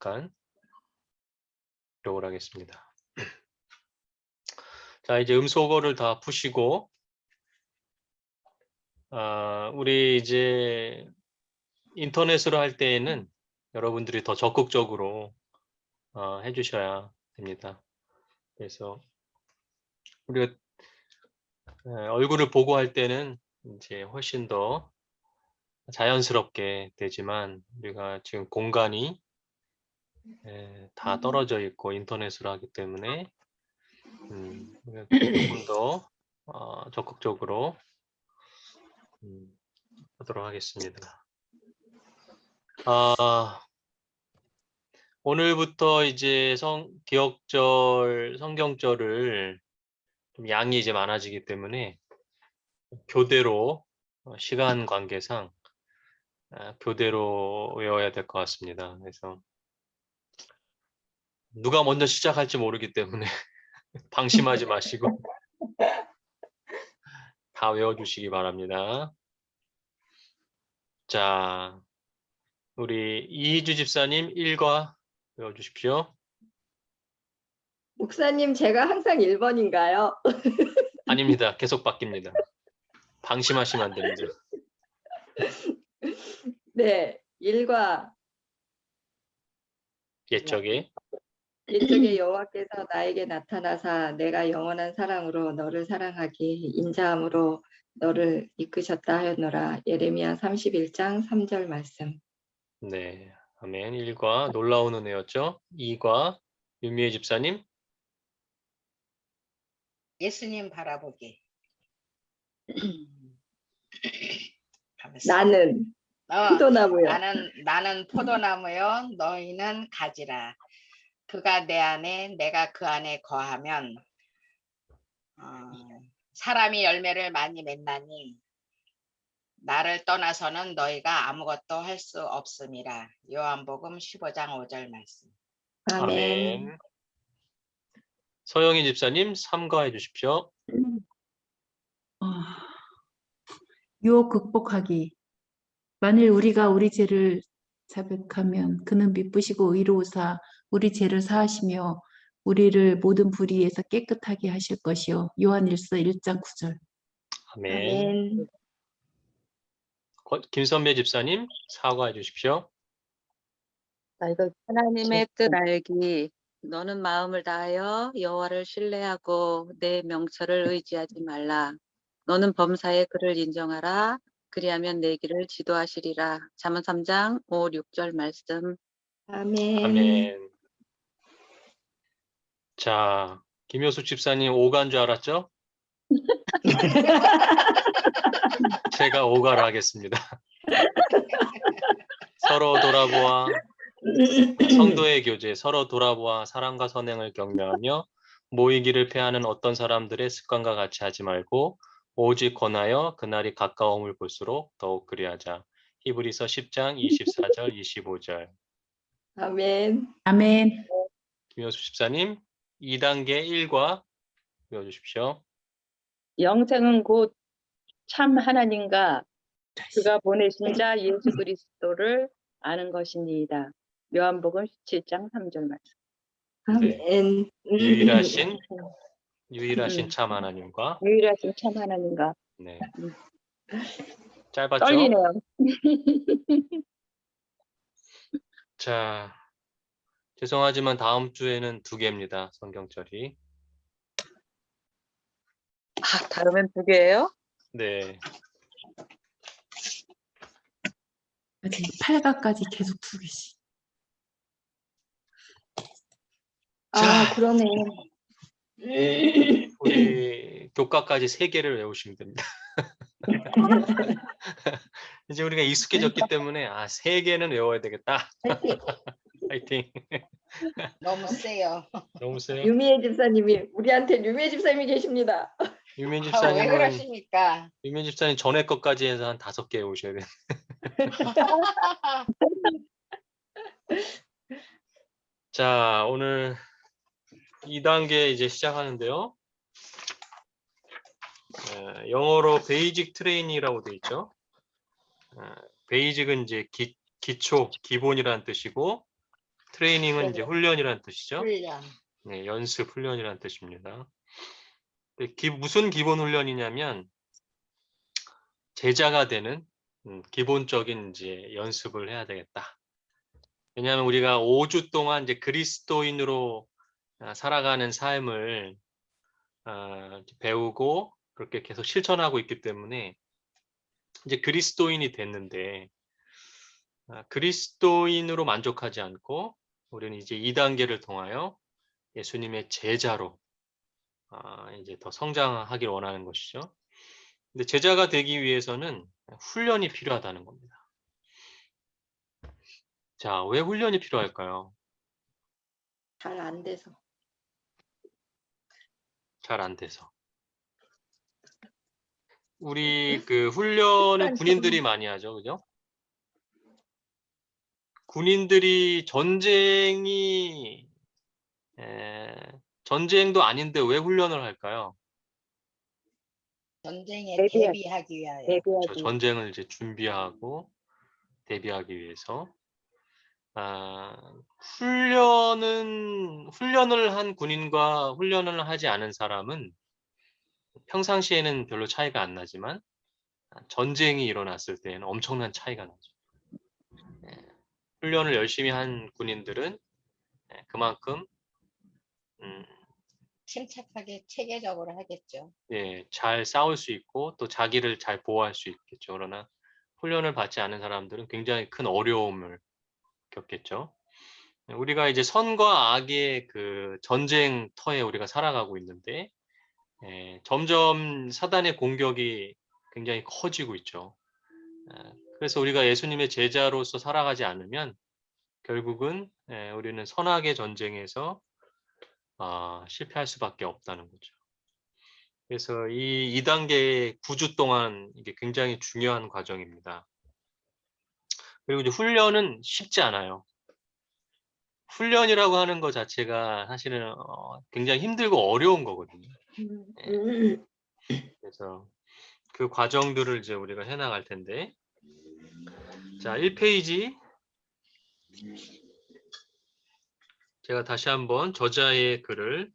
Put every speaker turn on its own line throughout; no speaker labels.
잠깐 기록을 하겠습니다. 자, 이제 음소거를 다 푸시고 우리 이제 인터넷으로 할 때에는 여러분들이 더 적극적으로 해주셔야 됩니다. 그래서 우리가 얼굴을 보고 할 때는 이제 훨씬 더 자연스럽게 되지만 우리가 지금 공간이 다 떨어져 있고 인터넷으로 하기 때문에 조금 더 적극적으로 하도록 하겠습니다. 오늘부터 이제 기억절, 성경절을 좀 양이 이제 많아지기 때문에 교대로 시간 관계상 교대로 외워야 될 것 같습니다. 그래서 누가 먼저 시작할지 모르기 때문에 방심하지 마시고 다 외워주시기 바랍니다. 자, 우리 이희주 집사님 1과 외워주십시오.
목사님, 제가 항상 1번인가요?
아닙니다. 계속 바뀝니다. 방심하시면 안 됩니다.
네, 1과
옛적에
여호와께서 나에게 나타나사 내가 영원한 사랑으로 너를 사랑하기 인자함으로 너를 이끄셨다 하였노라. 예레미야 31장 3절 말씀.
네, 아멘. 1과 놀라운 은혜였죠. 2과 유미애 집사님.
예수님 바라보기.
나는 포도나무요.
나는 포도나무요. 너희는 가지라. 그가 내 안에 내가 그 안에 거하면 사람이 열매를 많이 맺나니 나를 떠나서는 너희가 아무것도 할 수 없음이라. 요한복음 15장 5절 말씀.
아멘.
서영희 집사님 3과 해주십시오.
유혹 극복하기. 만일 우리가 우리 죄를 자백하면 그는 미쁘시고 의로우사 우리 죄를 사하시며 우리를 모든 불의에서 깨끗하게 하실 것이요. 요한일서 1장 9절.
아멘. 김선배 집사님 4과 해주십시오.
하나님의 뜻 알기. 너는 마음을 다하여 여호와를 신뢰하고 내 명철을 의지하지 말라. 너는 범사에 그를 인정하라. 그리하면 내 길을 지도하시리라. 잠언 3장 5, 6절 말씀.
아멘.
아멘. 자, 김효숙 집사님 5가인 줄 알았죠? 제가 5가를 하겠습니다. 서로 돌아보아 성도의 교제, 서로 돌아보아 사랑과 선행을 격려하며 모이기를 패하는 어떤 사람들의 습관과 같이 하지 말고 오직 권하여 그날이 가까움을 볼수록 더욱 그리하자. 히브리서 10장 24절 25절.
아멘.
아멘.
김효수 집사님 2단계 1과 외워주십시오.
영생은 곧 참 하나님과 그가 보내신 자 예수 그리스도를 아는 것입니다. 요한복음 17장 3절 말씀.
아멘.
유일하신 참 하나님과
유일하신 참 하나님과.
네. 짧았죠?
떨리네요.
자, 죄송하지만 다음 주에는 2개입니다. 성경절이.
다르면 2개예요?
네.
8가까지 계속 2개씩.
그러네.
우리 교과까지 3개를 외우시면 됩니다. 이제 우리가 익숙해졌기 때문에 3개는 외워야 되겠다. 파이팅.
너무 세요.
너무 세요.
유미애 집사님이 우리한테 유미애 집사님이 계십니다.
유민
왜
집사님은
그러십니까?
유민 집사님 전에 것까지 해서 한 5개 외우셔야 돼요. 자, 오늘 2단계 이제 시작하는데요. 영어로 베이직 트레이닝이라고 되어 있죠. 베이직은 이제 기초, 기본이라는 뜻이고 트레이닝은 이제 훈련이라는 뜻이죠.
훈련.
네, 연습 훈련이라는 뜻입니다. 무슨 기본 훈련이냐면 제자가 되는 기본적인 이제 연습을 해야 되겠다. 왜냐하면 우리가 5주 동안 이제 그리스도인으로 살아가는 삶을 배우고 그렇게 계속 실천하고 있기 때문에 이제 그리스도인이 됐는데 그리스도인으로 만족하지 않고 우리는 이제 2단계를 통하여 예수님의 제자로 이제 더 성장하길 원하는 것이죠. 근데 제자가 되기 위해서는 훈련이 필요하다는 겁니다. 자, 왜 훈련이 필요할까요?
잘 안 돼서.
잘 안 돼서. 우리 그 훈련을 군인들이 많이 하죠, 그죠? 군인들이 전쟁도 아닌데 왜 훈련을 할까요?
전쟁에
대비하기.
대비하기 위하여.
저 전쟁을 이제 준비하고 대비하기 위해서. 훈련을 한 군인과 훈련을 하지 않은 사람은 평상시에는 별로 차이가 안 나지만 전쟁이 일어났을 때는 엄청난 차이가 나죠. 훈련을 열심히 한 군인들은 그만큼
침착하게 체계적으로 하겠죠.
잘 싸울 수 있고 또 자기를 잘 보호할 수 있겠죠. 그러나 훈련을 받지 않은 사람들은 굉장히 큰 어려움을 겪겠죠. 우리가 이제 선과 악의 그 전쟁터에 우리가 살아가고 있는데 점점 사단의 공격이 굉장히 커지고 있죠. 그래서 우리가 예수님의 제자로서 살아가지 않으면 결국은 우리는 선악의 전쟁에서 실패할 수밖에 없다는 거죠. 그래서 이 2단계 9주 동안 이게 굉장히 중요한 과정입니다. 그리고 이제 훈련은 쉽지 않아요. 훈련이라고 하는 것 자체가 사실은 굉장히 힘들고 어려운 거거든요. 그래서 그 과정들을 이제 우리가 해나갈 텐데, 자, 1페이지 제가 다시 한번 저자의 글을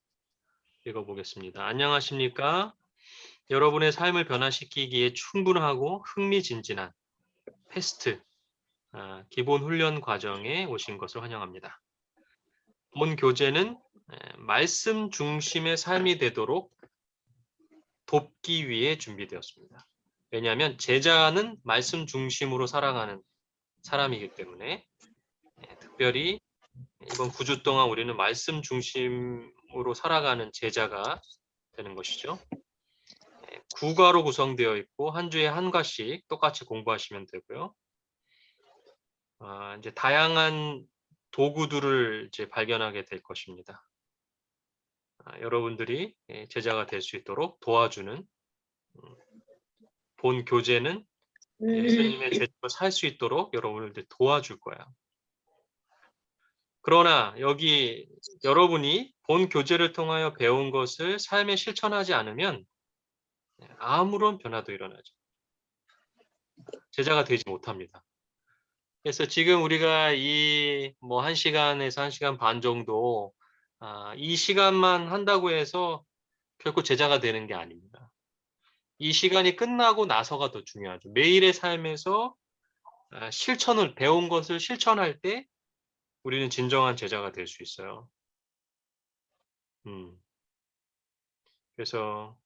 읽어보겠습니다. 안녕하십니까? 여러분의 삶을 변화시키기에 충분하고 흥미진진한 패스트 기본 훈련 과정에 오신 것을 환영합니다. 본 교재는 말씀 중심의 삶이 되도록 돕기 위해 준비되었습니다. 왜냐하면 제자는 말씀 중심으로 살아가는 사람이기 때문에 특별히 이번 9주 동안 우리는 말씀 중심으로 살아가는 제자가 되는 것이죠. 9과로 구성되어 있고 한 주에 한 과씩 똑같이 공부하시면 되고요. 이제 다양한 도구들을 이제 발견하게 될 것입니다. 여러분들이 제자가 될 수 있도록 도와주는 본 교재는 예수님의 제자로 살 수 있도록 여러분을 도와줄 거야. 그러나 여기 여러분이 본 교재를 통하여 배운 것을 삶에 실천하지 않으면 아무런 변화도 일어나지 제자가 되지 못합니다. 그래서 지금 우리가 이 뭐 1시간에서 1시간 반 정도 이 시간만 한다고 해서 결코 제자가 되는 게 아닙니다. 이 시간이 끝나고 나서가 더 중요하죠. 매일의 삶에서 실천을 배운 것을 실천할 때 우리는 진정한 제자가 될 수 있어요. 그래서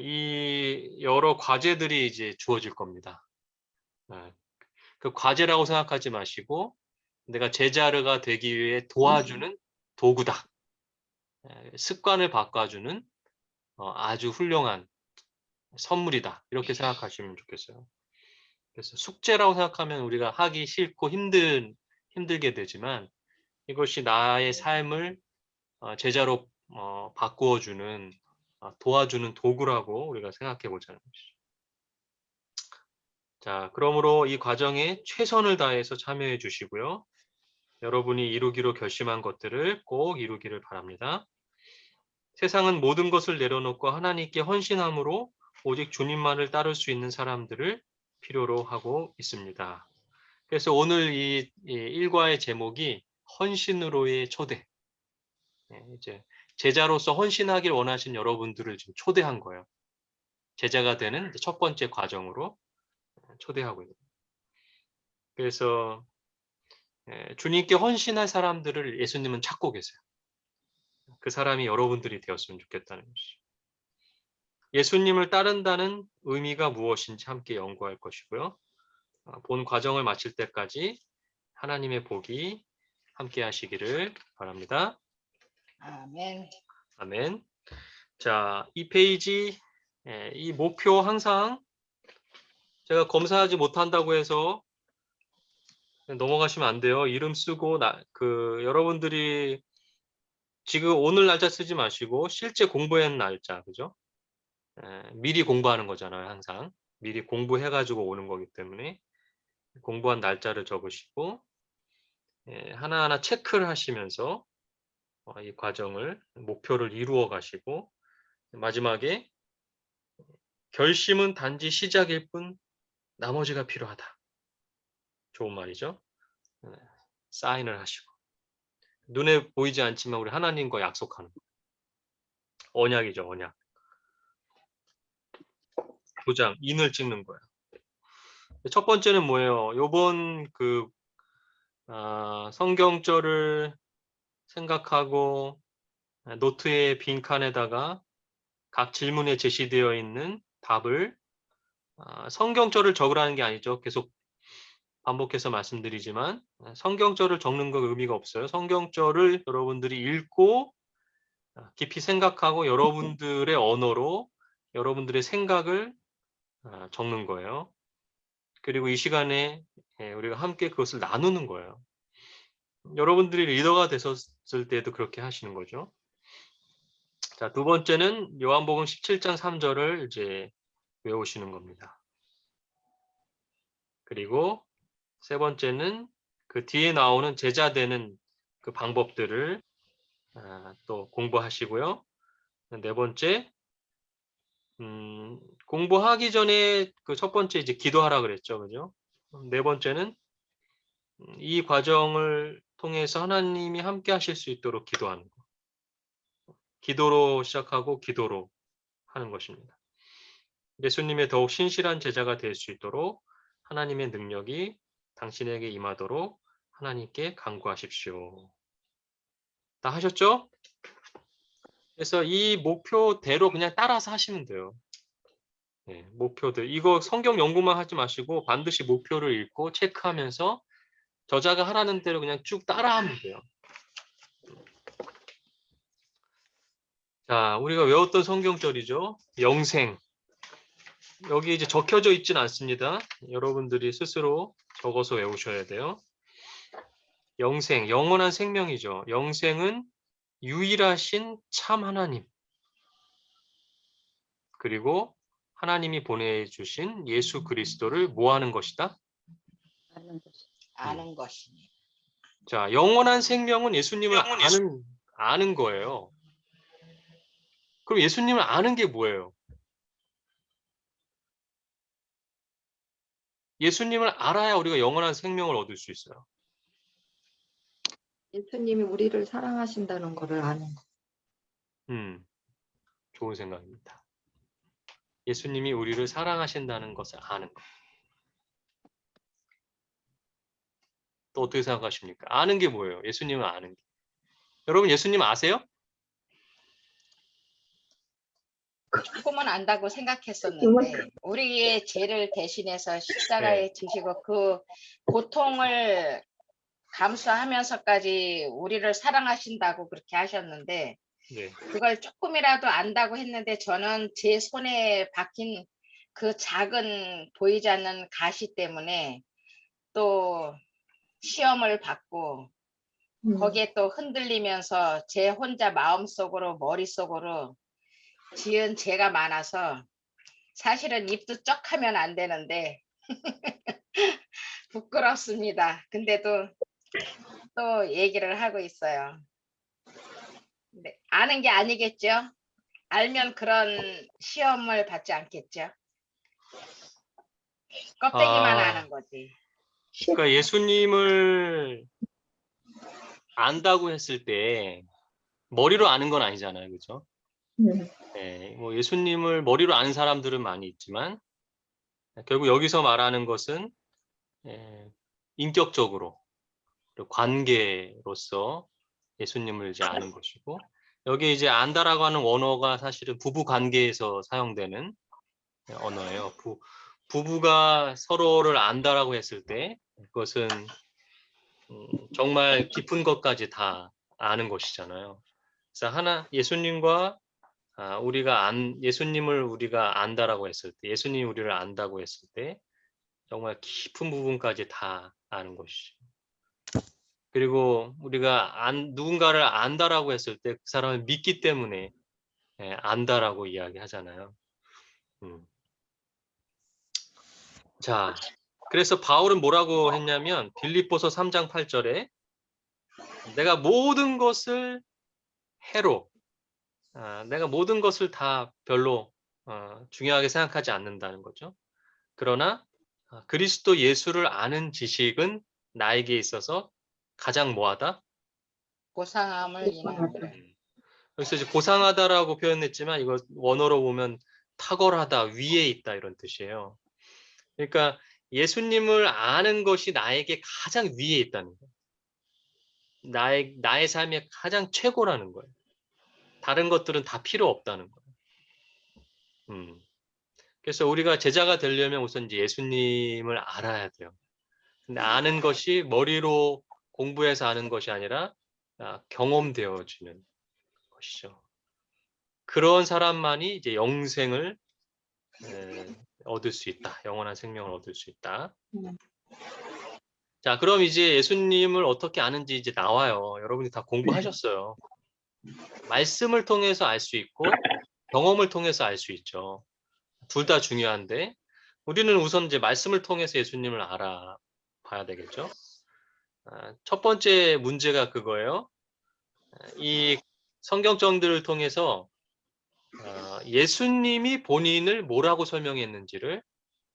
이 여러 과제들이 이제 주어질 겁니다. 그 과제라고 생각하지 마시고 내가 제자가 되기 위해 도와주는 도구다. 습관을 바꿔주는 아주 훌륭한 선물이다. 이렇게 생각하시면 좋겠어요. 그래서 숙제라고 생각하면 우리가 하기 싫고 힘들게 되지만 이것이 나의 삶을 제자로 바꾸어주는 도와주는 도구라고 우리가 생각해 보자는 것이죠. 자, 그러므로 이 과정에 최선을 다해서 참여해 주시고요. 여러분이 이루기로 결심한 것들을 꼭 이루기를 바랍니다. 세상은 모든 것을 내려놓고 하나님께 헌신함으로 오직 주님만을 따를 수 있는 사람들을 필요로 하고 있습니다. 그래서 오늘 이 일과의 제목이 헌신으로의 초대. 이제 제자로서 헌신하길 원하신 여러분들을 지금 초대한 거예요. 제자가 되는 첫 번째 과정으로 초대하고 있는 거예요. 그래서 주님께 헌신할 사람들을 예수님은 찾고 계세요. 그 사람이 여러분들이 되었으면 좋겠다는 것이죠. 예수님을 따른다는 의미가 무엇인지 함께 연구할 것이고요. 본 과정을 마칠 때까지 하나님의 복이 함께 하시기를 바랍니다.
아멘.
아멘. 자, 이 페이지, 이 목표 항상 제가 검사하지 못한다고 해서 넘어가시면 안 돼요. 이름 쓰고 여러분들이 지금 오늘 날짜 쓰지 마시고 실제 공부한 날짜, 그죠? 미리 공부하는 거잖아요, 항상. 미리 공부해가지고 오는 거기 때문에 공부한 날짜를 적으시고 하나하나 체크를 하시면서 이 과정을, 목표를 이루어 가시고 마지막에 결심은 단지 시작일 뿐 나머지가 필요하다. 좋은 말이죠. 사인을 하시고 눈에 보이지 않지만 우리 하나님과 약속하는 거. 언약이죠, 언약. 도장, 인을 찍는 거예요. 첫 번째는 뭐예요? 요번 성경절을 생각하고 노트의 빈칸에다가 각 질문에 제시되어 있는 답을 성경절을 적으라는 게 아니죠. 계속 반복해서 말씀드리지만 성경절을 적는 거 의미가 없어요. 성경절을 여러분들이 읽고 깊이 생각하고 여러분들의 언어로 여러분들의 생각을 적는 거예요. 그리고 이 시간에 우리가 함께 그것을 나누는 거예요. 여러분들이 리더가 되셨을 때도 그렇게 하시는 거죠. 자, 두 번째는 요한복음 17장 3절을 이제 외우시는 겁니다. 그리고 세 번째는 그 뒤에 나오는 제자 되는 그 방법들을 또 공부하시고요. 네 번째, 공부하기 전에 그 첫 번째 이제 기도하라 그랬죠, 그죠? 네 번째는 이 과정을 통해서 하나님이 함께 하실 수 있도록 기도하는 거. 기도로 시작하고 기도로 하는 것입니다. 예수님의 더욱 신실한 제자가 될 수 있도록 하나님의 능력이 당신에게 임하도록 하나님께 간구하십시오. 다 하셨죠? 그래서 이 목표대로 그냥 따라서 하시면 돼요. 네, 목표들. 이거 성경 연구만 하지 마시고 반드시 목표를 읽고 체크하면서 저자가 하라는 대로 그냥 쭉 따라하면 돼요. 자, 우리가 외웠던 성경절이죠. 영생. 여기 이제 적혀져 있지는 않습니다. 여러분들이 스스로 적어서 외우셔야 돼요. 영생, 영원한 생명이죠. 영생은 유일하신 참 하나님. 그리고 하나님이 보내주신 예수 그리스도를 뭐 하는 것이다?
아는 것이니.
자, 영원한 생명은 예수님을 아는 거예요. 그럼 예수님을 아는 게 뭐예요? 예수님을 알아야 우리가 영원한 생명을 얻을 수 있어요.
예수님이 우리를 사랑하신다는 것을 아는 거.
좋은 생각입니다. 예수님이 우리를 사랑하신다는 것을 아는 것. 또 어떻게 생각하십니까? 아는 게 뭐예요? 예수님을 아는 게. 여러분 예수님 아세요?
조금은 안다고 생각했었는데 우리의 죄를 대신해서 십자가에 지시고 그 고통을 감수하면서까지 우리를 사랑하신다고 그렇게 하셨는데
네.
그걸 조금이라도 안다고 했는데 저는 제 손에 박힌 그 작은 보이지 않는 가시 때문에 또 시험을 받고 거기에 또 흔들리면서 제 혼자 마음속으로 머릿속으로 지은 죄가 많아서 사실은 입도 쩍 하면 안 되는데 부끄럽습니다. 근데도 또 얘기를 하고 있어요. 네, 아는 게 아니겠죠? 알면 그런 시험을 받지 않겠죠? 껍데기만 아는 거지.
그러니까 예수님을 안다고 했을 때 머리로 아는 건 아니잖아요, 그렇죠? 네, 뭐 예수님을 머리로 아는 사람들은 많이 있지만 결국 여기서 말하는 것은 인격적으로 그리고 관계로서 예수님을 이제 아는 것이고 여기 이제 안다라고 하는 원어가 사실은 부부 관계에서 사용되는 언어예요. 부부가 서로를 안다라고 했을 때 그것은 정말 깊은 것까지 다 아는 것이잖아요. 그래서 예수님과 예수님을 우리가 안다라고 했을 때, 예수님이 우리를 안다고 했을 때 정말 깊은 부분까지 다 아는 것이죠. 그리고 우리가 누군가를 안다라고 했을 때 그 사람을 믿기 때문에 안다라고 이야기하잖아요. 자, 그래서 바울은 뭐라고 했냐면 빌립보서 3장 8절에 내가 모든 것을 해로 내가 모든 것을 다 별로 중요하게 생각하지 않는다는 거죠. 그러나 그리스도 예수를 아는 지식은 나에게 있어서 가장 뭐하다?
고상함을 인하노라.
그래서 이제 고상하다라고 표현했지만 이거 원어로 보면 탁월하다, 위에 있다 이런 뜻이에요. 그러니까 예수님을 아는 것이 나에게 가장 위에 있다는 거예요. 나의 삶의 가장 최고라는 거예요. 다른 것들은 다 필요 없다는 거예요. 그래서 우리가 제자가 되려면 우선 이제 예수님을 알아야 돼요. 근데 아는 것이 머리로 공부해서 아는 것이 아니라 경험되어지는 것이죠. 그런 사람만이 이제 영생을 얻을 수 있다. 영원한 생명을 얻을 수 있다. 자, 그럼 이제 예수님을 어떻게 아는지 이제 나와요. 여러분이 다 공부하셨어요. 말씀을 통해서 알 수 있고 경험을 통해서 알 수 있죠. 둘 다 중요한데 우리는 우선 이제 말씀을 통해서 예수님을 알아봐야 되겠죠. 첫 번째 문제가 그거예요. 이 성경정들을 통해서 예수님이 본인을 뭐라고 설명했는지를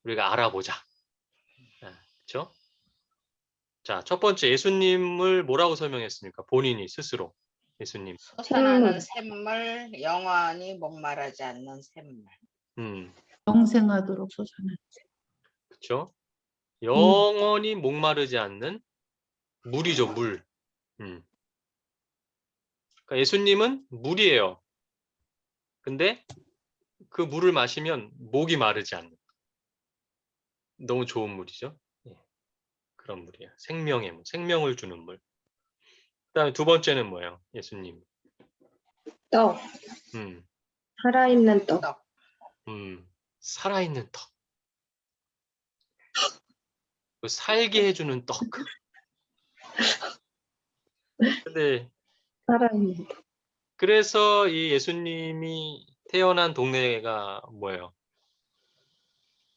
우리가 알아보자. 그렇죠? 자, 첫 번째 예수님을 뭐라고 설명했습니까? 본인이 스스로 예수님.
솟아나는 샘물, 영원히 목마르지 않는 샘물.
영생하도록 솟아나는
그렇죠? 영원히 목마르지 않는 물이죠, 물. 그러니까 예수님은 물이에요. 근데 그 물을 마시면 목이 마르지 않는. 너무 좋은 물이죠. 그런 물이에요. 생명의 물, 생명을 주는 물. 그다음에 두 번째는 뭐예요? 예수님.
떡.
음,
살아있는 떡.
살아있는 떡. 살게 해주는 떡. 근데
살아있는 떡.
그래서 이 예수님이 태어난 동네가 뭐예요?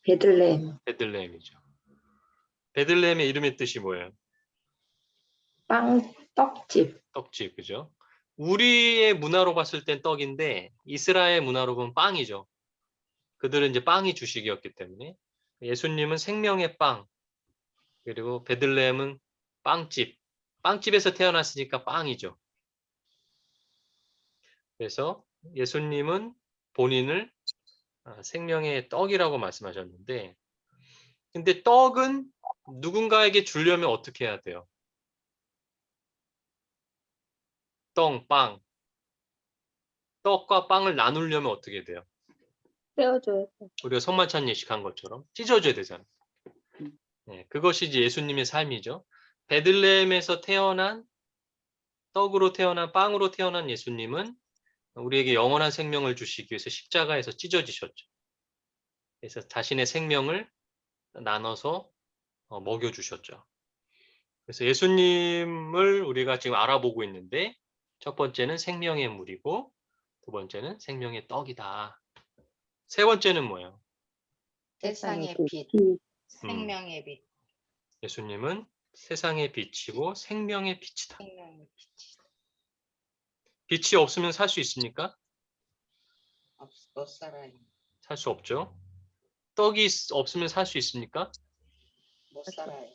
베들레헴.
베들레헴이죠. 베들레헴의 이름의 뜻이 뭐예요?
떡집.
떡집, 그죠? 우리의 문화로 봤을 땐 떡인데 이스라엘 문화로 보면 빵이죠. 그들은 이제 빵이 주식이었기 때문에 예수님은 생명의 빵, 그리고 베들레헴은 빵집. 빵집에서 태어났으니까 빵이죠. 그래서 예수님은 본인을 생명의 떡이라고 말씀하셨는데 근데 떡은 누군가에게 주려면 어떻게 해야 돼요? 빵. 떡과 빵을 나누려면 어떻게 돼요?
떼어줘야 돼.
우리가 성만찬 예식한 것처럼 찢어줘야 되잖아요. 네, 그것이 이제 예수님의 삶이죠. 베들레헴에서 태어난 떡으로 태어난 빵으로 태어난 예수님은 우리에게 영원한 생명을 주시기 위해서 십자가에서 찢어지셨죠. 그래서 자신의 생명을 나눠서 먹여주셨죠. 그래서 예수님을 우리가 지금 알아보고 있는데 첫 번째는 생명의 물이고 두 번째는 생명의 떡이다. 세 번째는 뭐예요?
세상의 빛, 생명의 빛.
예수님은 세상의 빛이고 생명의 빛이다.
생명의 빛.
빛이 없으면 살 수 있습니까?
못 살아요.
살 수 없죠. 떡이 없으면 살 수 있습니까?
못 살아요.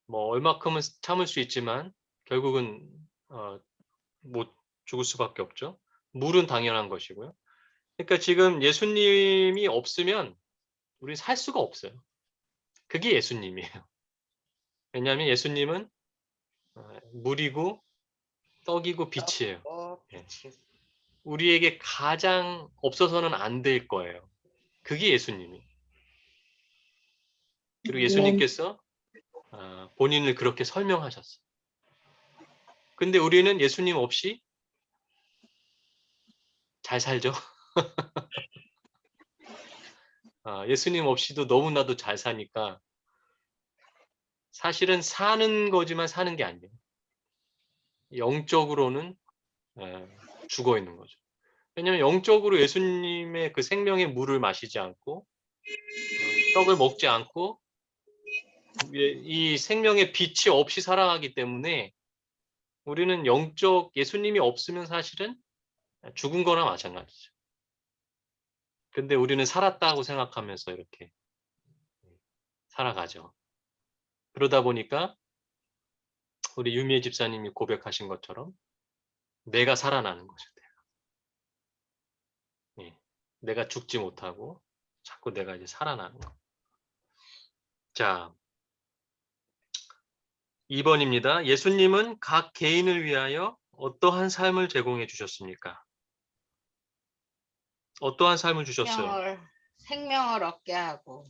뭐 얼마큼은 참을 수 있지만 결국은 못 죽을 수밖에 없죠. 물은 당연한 것이고요. 그러니까 지금 예수님이 없으면 우리 살 수가 없어요. 그게 예수님이에요. 왜냐하면 예수님은 물이고 떡이고 빛이에요. 예. 우리에게 가장 없어서는 안 될 거예요. 그게 예수님이. 그리고 예수님께서 본인을 그렇게 설명하셨어요. 근데 우리는 예수님 없이 잘 살죠. 예수님 없이도 너무나도 잘 사니까 사실은 사는 거지만 사는 게 아니에요. 영적으로는 죽어 있는 거죠. 왜냐하면 영적으로 예수님의 그 생명의 물을 마시지 않고 떡을 먹지 않고 이 생명의 빛이 없이 살아가기 때문에 우리는 예수님이 없으면 사실은 죽은 거나 마찬가지죠. 근데 우리는 살았다고 생각하면서 이렇게 살아가죠. 그러다 보니까 우리 유미애 집사님이 고백하신 것처럼 내가 살아나는 거죠. 내가 죽지 못하고 자꾸 내가 이제 살아나는 거. 자, 2번입니다. 예수님은 각 개인을 위하여 어떠한 삶을 제공해 주셨습니까? 어떠한 삶을 주셨어요?
생명을 얻게 하고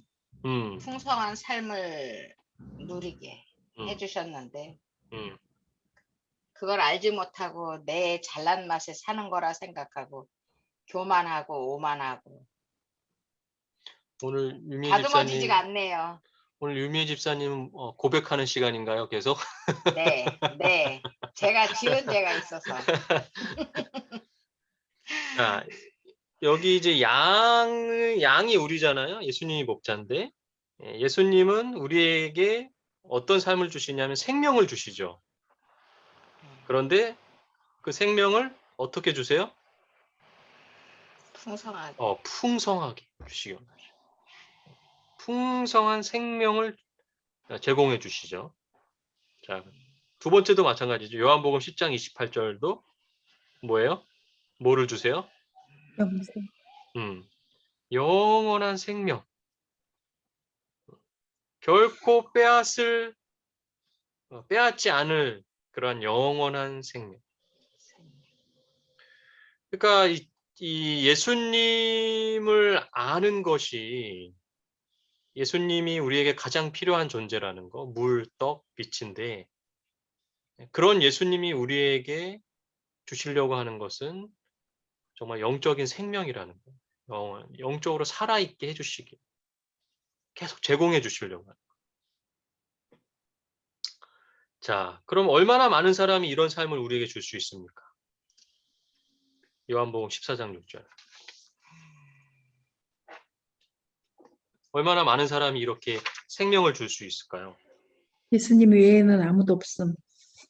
음,
풍성한 삶을 누리게
음,
해주셨는데
음.
그걸 알지 못하고 내 잘난 맛에 사는 거라 생각하고 교만하고 오만하고
오늘 유미애
다듬어지지가
집사님,
않네요.
오늘 유미애 집사님 고백하는 시간인가요? 계속?
네. 제가 지은 죄가 있어서.
자, 여기 이제 양이 우리잖아요. 예수님이 목자인데 예수님은 우리에게 어떤 삶을 주시냐면 생명을 주시죠. 그런데 그 생명을 어떻게 주세요?
풍성하게.
풍성하게 주시기 원하죠. 풍성한 생명을 제공해 주시죠. 자, 두 번째도 마찬가지죠. 요한복음 10장 28절도 뭐예요? 뭐를 주세요?
영생.
영원한 생명. 결코 빼앗지 않을 그런 영원한 생명. 그러니까 이 예수님을 아는 것이 예수님이 우리에게 가장 필요한 존재라는 거, 물, 떡, 빛인데 그런 예수님이 우리에게 주시려고 하는 것은 정말 영적인 생명이라는 거, 영적으로 살아있게 해주시기, 계속 제공해 주시려고 하는 거. 자, 그럼 얼마나 많은 사람이 이런 삶을 우리에게 줄 수 있습니까? 요한복음 14장 6절. 얼마나 많은 사람이 이렇게 생명을 줄 수 있을까요?
예수님 외에는 아무도 없음.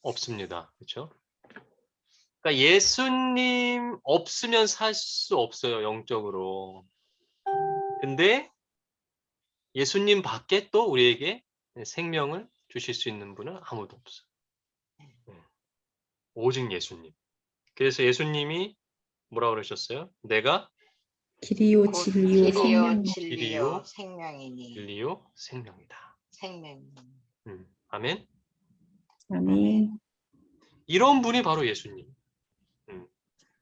없습니다. 그렇죠? 그러니까 예수님 없으면 살 수 없어요, 영적으로. 근데 예수님 밖에 또 우리에게 생명을 주실 수 있는 분은 아무도 없어요. 오직 예수님. 그래서 예수님이 뭐라고 그러셨어요? 내가
길이요
곧
진리요
길이요
생명.
진리요 생명이니.
진리요 생명이다.
생명.
아멘.
아멘.
이런 분이 바로 예수님.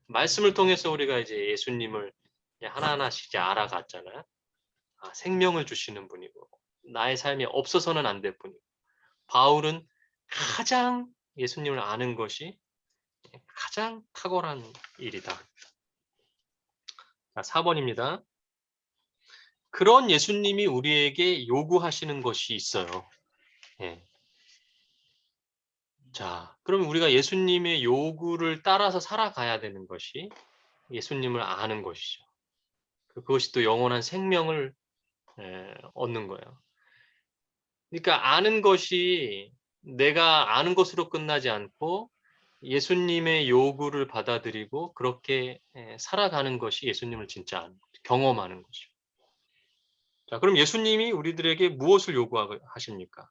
말씀을 통해서 우리가 이제 예수님을 하나하나씩 이제 알아갔잖아요. 생명을 주시는 분이고 나의 삶에 없어서는 안 될 분이고 바울은 가장 예수님을 아는 것이 가장 탁월한 일이다. 자, 4번입니다. 그런 예수님이 우리에게 요구하시는 것이 있어요. 예. 자, 그럼 우리가 예수님의 요구를 따라서 살아가야 되는 것이 예수님을 아는 것이죠. 그것이 또 영원한 생명을 얻는 거예요. 그러니까 아는 것이 내가 아는 것으로 끝나지 않고 예수님의 요구를 받아들이고 그렇게 살아가는 것이 예수님을 진짜 아는 거죠. 경험하는 거죠. 자, 그럼 예수님이 우리들에게 무엇을 요구하십니까?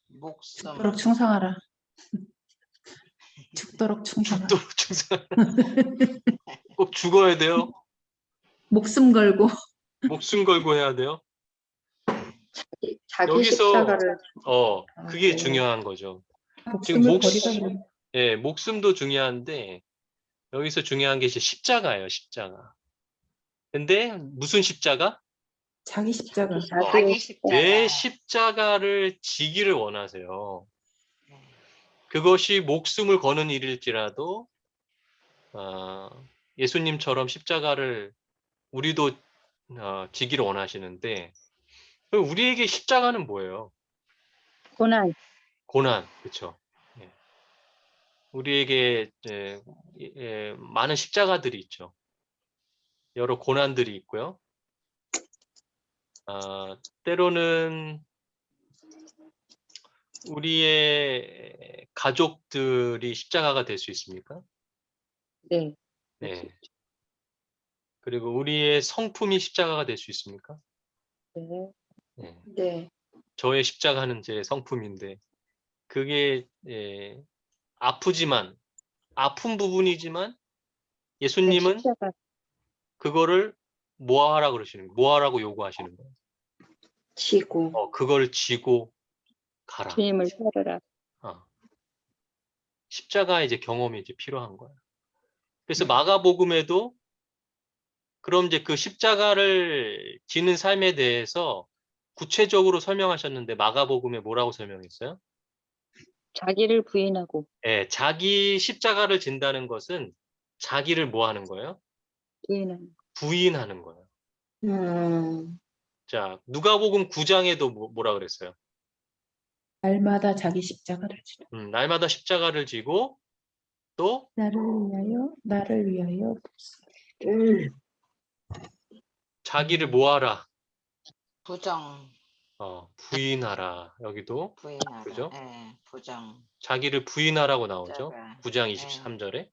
목숨.
죽도록 충성하라. 죽도록 충성하라.
죽도록 충성. 꼭 죽어야 돼요?
목숨 걸고.
목숨 걸고 해야 돼요?
자기
여기서
십자가를
그게
네.
중요한 거죠. 지금
목숨을 버리라 그래.
예, 목숨도 중요한데 여기서 중요한 게 이제 십자가예요, 십자가. 근데 무슨 십자가?
자기 십자가.
자기 십자가.
내 십자가를 지기를 원하세요. 그것이 목숨을 거는 일일지라도 예수님처럼 십자가를 우리도 지기를 원하시는데 우리에게 십자가는 뭐예요?
고난.
고난, 그렇죠? 우리에게 많은 십자가들이 있죠. 여러 고난들이 있고요. 때로는 우리의 가족들이 십자가가 될 수 있습니까?
네.
네. 그리고 우리의 성품이 십자가가 될 수 있습니까?
네.
네.
네.
저의 십자가는 제 성품인데 그게 아프지만 아픈 부분이지만 예수님은
십자가.
그거를 뭐하라고 그러시는 거예요? 뭐하라고 요구하시는 거예요?
지고
그걸 지고 가라.
주님을 따르라.
십자가의 이제 경험이 이제 필요한 거예요. 그래서 마가복음에도 그럼 이제 그 십자가를 지는 삶에 대해서 구체적으로 설명하셨는데 마가복음에 뭐라고 설명했어요?
자기를 부인하고
예, 자기 십자가를 진다는 것은 자기를 뭐 하는 거예요?
부인하는.
부인하는 거예요. 자, 누가복음 9장에도 뭐라 그랬어요?
날마다 자기 십자가를 지라.
날마다 십자가를 지고 또
나를 위하여
자기를 뭐하라?
부정.
부인하라. 여기도
부인하라.
그죠?
예, 부정.
자기를 부인하라고 나오죠.
십자가.
9장 23절에.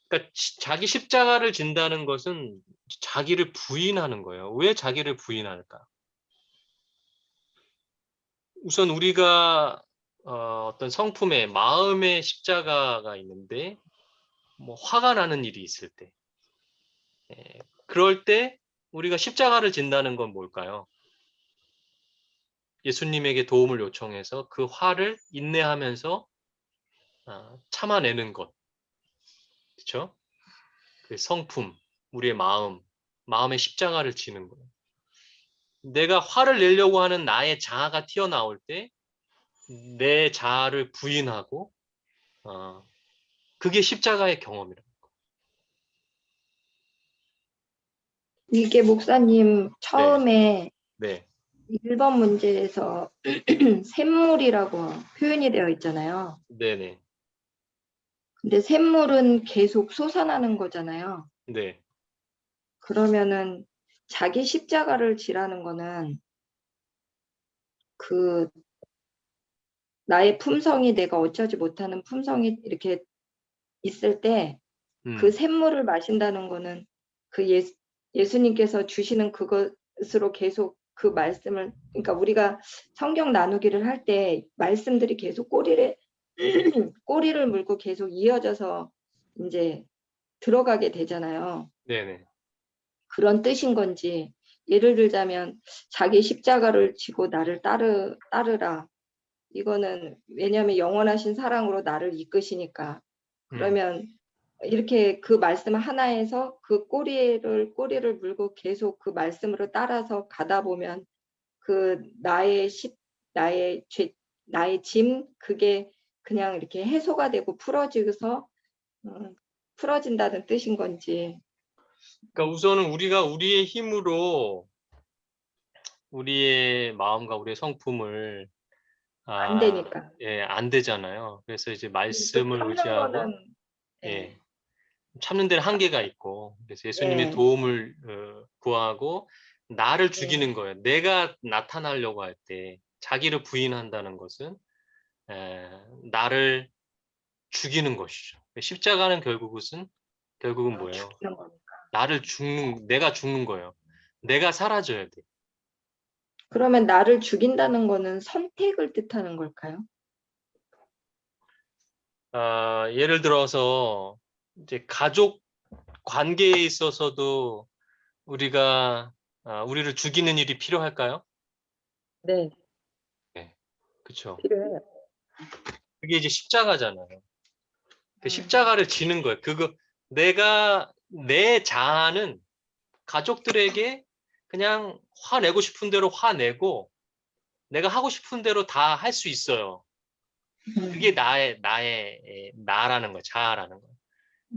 그러니까 자기 십자가를 진다는 것은 자기를 부인하는 거예요. 왜 자기를 부인할까? 우선 우리가 어떤 성품의 마음의 십자가가 있는데 뭐 화가 나는 일이 있을 때 그럴 때 우리가 십자가를 진다는 건 뭘까요? 예수님에게 도움을 요청해서 그 화를 인내하면서 참아내는 것. 그렇죠? 그 성품, 우리의 마음의 십자가를 지는 거예요. 내가 화를 내려고 하는 나의 자아가 튀어나올 때 내 자아를 부인하고 그게 십자가의 경험이라.
이게 목사님 처음에
네,
1번 문제에서 샘물이라고 표현이 되어 있잖아요.
네네,
근데 샘물은 계속 솟아나는 거잖아요.
네,
그러면은 자기 십자가를 지라는 거는 그 나의 품성이 내가 어쩌지 못하는 품성이 이렇게 있을 때 그 샘물을 마신다는 거는 그 예수님께서 주시는 그것으로 계속 그 말씀을, 그러니까 우리가 성경 나누기를 할 때 말씀들이 계속 꼬리를 물고 계속 이어져서 이제 들어가게 되잖아요.
네네.
그런 뜻인 건지, 예를 들자면 자기 십자가를 지고 나를 따르라. 이거는 왜냐하면 영원하신 사랑으로 나를 이끄시니까. 그러면 이렇게 그 말씀 하나에서 그 꼬리를 물고 계속 그 말씀으로 따라서 가다 보면 그 나의 짐, 그게 그냥 이렇게 해소가 되고 풀어진다는 뜻인 건지.
그러니까 우선은 우리가 우리의 힘으로 우리의 마음과 우리의 성품을
안 되니까.
안 되잖아요. 그래서 이제 말씀을
참는
의지하고
거는,
참는 데는 한계가 있고 그래서 예수님의
예.
도움을 구하고 나를 죽이는 거예요. 내가 나타나려고 할 때 자기를 부인한다는 것은 나를 죽이는 것이죠. 십자가는 결국은 뭐예요?
죽이는 거니까.
내가 죽는 거예요. 내가 사라져야 돼.
그러면 나를 죽인다는 거는 선택을 뜻하는 걸까요?
예를 들어서 이제 가족 관계에 있어서도 우리가 우리를 죽이는 일이 필요할까요?
네,
네, 그렇죠.
필요해요.
그게 이제 십자가잖아요. 그 십자가를 지는 거예요. 그거 내가 내 자아는 가족들에게 그냥 화내고 싶은 대로 화내고 내가 하고 싶은 대로 다 할 수 있어요. 그게 나의 나라는 거예요. 자아라는 거예요.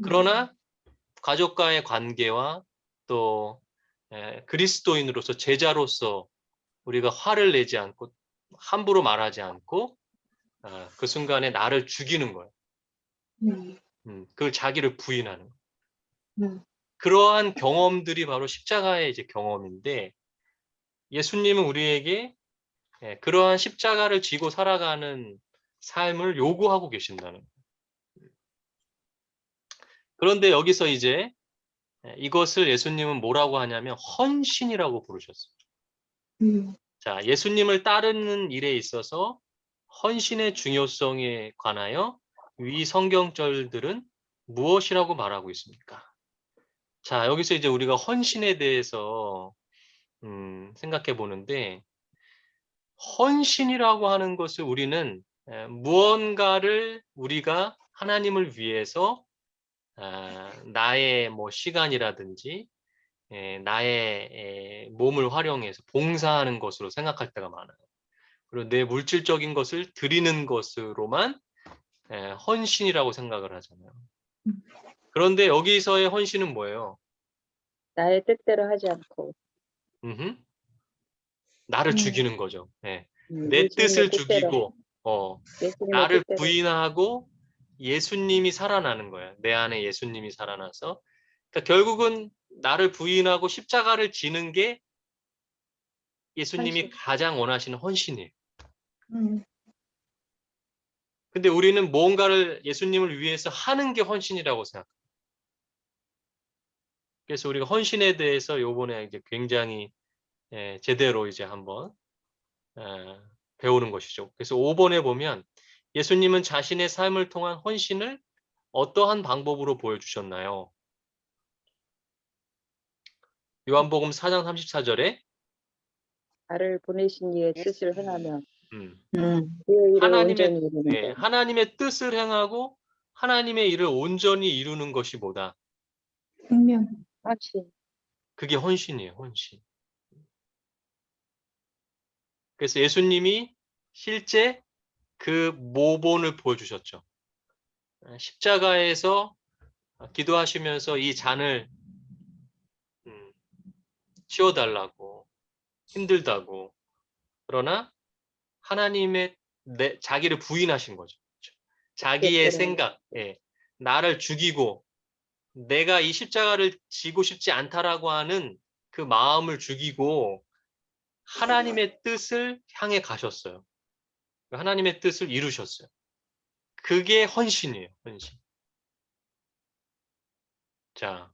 그러나 가족과의 관계와 또 그리스도인으로서 제자로서 우리가 화를 내지 않고 함부로 말하지 않고 그 순간에 나를 죽이는 거예요. 그걸 자기를 부인하는 거예요. 그러한 경험들이 바로 십자가의 이제 경험인데 예수님은 우리에게 그러한 십자가를 지고 살아가는 삶을 요구하고 계신다는 거예요. 그런데 여기서 이제 이것을 예수님은 뭐라고 하냐면 헌신이라고 부르셨어요. 자, 예수님을 따르는 일에 있어서 헌신의 중요성에 관하여 위 성경절들은 무엇이라고 말하고 있습니까? 자, 여기서 이제 우리가 헌신에 대해서 생각해 보는데 헌신이라고 하는 것을 우리는 무언가를 우리가 하나님을 위해서 나의 뭐 시간이라든지 나의 몸을 활용해서 봉사하는 것으로 생각할 때가 많아요. 그리고 내 물질적인 것을 드리는 것으로만 헌신이라고 생각을 하잖아요. 그런데 여기서의 헌신은 뭐예요?
나의 뜻대로 하지 않고
나를 죽이는 거죠. 내
예수님의
뜻을
뜻대로,
죽이고
예수님의
나를
뜻대로.
부인하고 예수님이 살아나는 거예요. 내 안에 예수님이 살아나서. 그러니까 결국은 나를 부인하고 십자가를 지는 게 예수님이
헌신.
가장 원하시는 헌신이에요. 근데 우리는 뭔가를 예수님을 위해서 하는 게 헌신이라고 생각해요. 그래서 우리가 헌신에 대해서 요번에 이제 굉장히 제대로 이제 한번 배우는 것이죠. 그래서 5번에 보면 예수님은 자신의 삶을 통한 헌신을 어떠한 방법으로 보여주셨나요? 요한복음 4장 34절에
나를 보내신 이의 뜻을 행하며
음,
그의 일을 온전히 이루는 것.
하나님의 뜻을 행하고 하나님의 일을 온전히 이루는 것이 뭐다?
생명.
헌신.
그게 헌신이에요. 헌신. 그래서 예수님이 실제 그 모본을 보여주셨죠. 십자가에서 기도하시면서 이 잔을 치워달라고 힘들다고 그러나 하나님의 자기를 부인하신 거죠. 자기의
뜻대로.
생각, 나를 죽이고 내가 이 십자가를 지고 싶지 않다라고 하는 그 마음을 죽이고 하나님의 뜻을 향해 가셨어요. 하나님의 뜻을 이루셨어요. 그게 헌신이에요. 헌신. 자,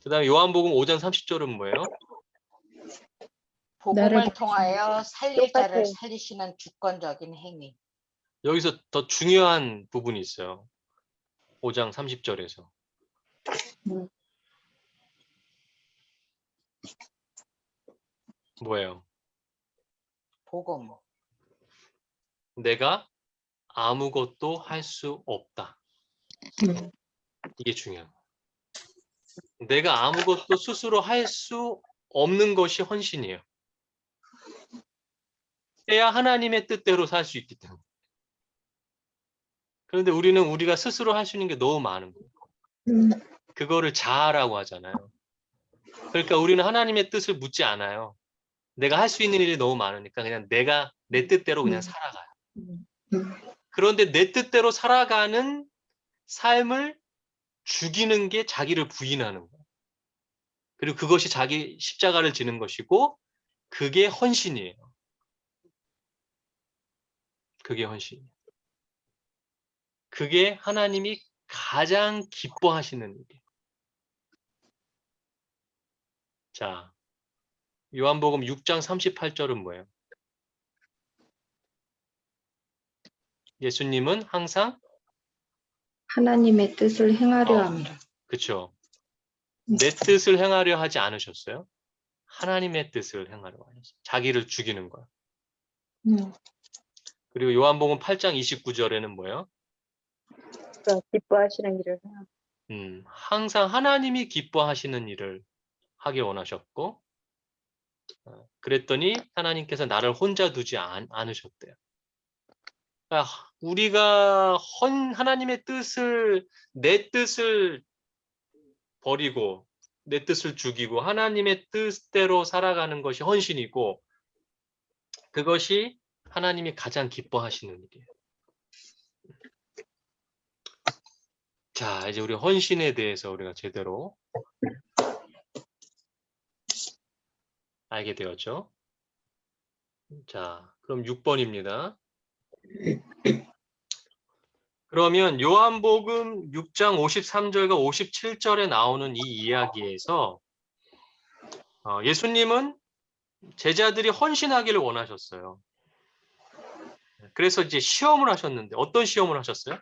그 다음에 요한복음 5장 30절은 뭐예요?
복음을 통하여 살릴 자를
똑같아요.
살리시는 주권적인 행위.
여기서 더 중요한 부분이 있어요. 5장 30절에서. 뭐예요?
복음.
내가 아무것도 할 수 없다. 이게 중요해요. 내가 아무것도 스스로 할 수 없는 것이 헌신이에요. 해야 하나님의 뜻대로 살 수 있기 때문에. 그런데 우리는 우리가 스스로 할 수 있는 게 너무 많은 거예요. 그거를 자아라고 하잖아요. 그러니까 우리는 하나님의 뜻을 묻지 않아요. 내가 할 수 있는 일이 너무 많으니까 그냥 내가 내 뜻대로 그냥 살아가요. 그런데 내 뜻대로 살아가는 삶을 죽이는 게 자기를 부인하는 거예요. 그리고 그것이 자기 십자가를 지는 것이고 그게 헌신이에요. 그게 헌신이에요. 그게 하나님이 가장 기뻐하시는 일이에요. 자, 요한복음 6장 38절은 뭐예요? 예수님은 항상
하나님의 뜻을 행하려 함이라.
그쵸. 내 뜻을 행하려 하지 않으셨어요. 하나님의 뜻을 행하려 하셨어요. 자기를 죽이는 거야. 그리고 요한복음 8장 29절에는 뭐예요?
기뻐하시는 일을 하라.
항상 하나님이 기뻐하시는 일을 하기 원하셨고, 그랬더니 하나님께서 나를 혼자 두지 않으셨대요. 그러니까 우리가 하나님의 뜻을, 내 뜻을 버리고 내 뜻을 죽이고 하나님의 뜻대로 살아가는 것이 헌신이고, 그것이 하나님이 가장 기뻐하시는 일이에요. 자, 이제 우리 헌신에 대해서 우리가 제대로 알게 되었죠. 자, 그럼 6번입니다. 그러면 요한복음 6장 53절과 57절에 나오는 이 이야기에서 예수님은 제자들이 헌신하기를 원하셨어요. 그래서 이제 시험을 하셨는데 어떤 시험을 하셨어요?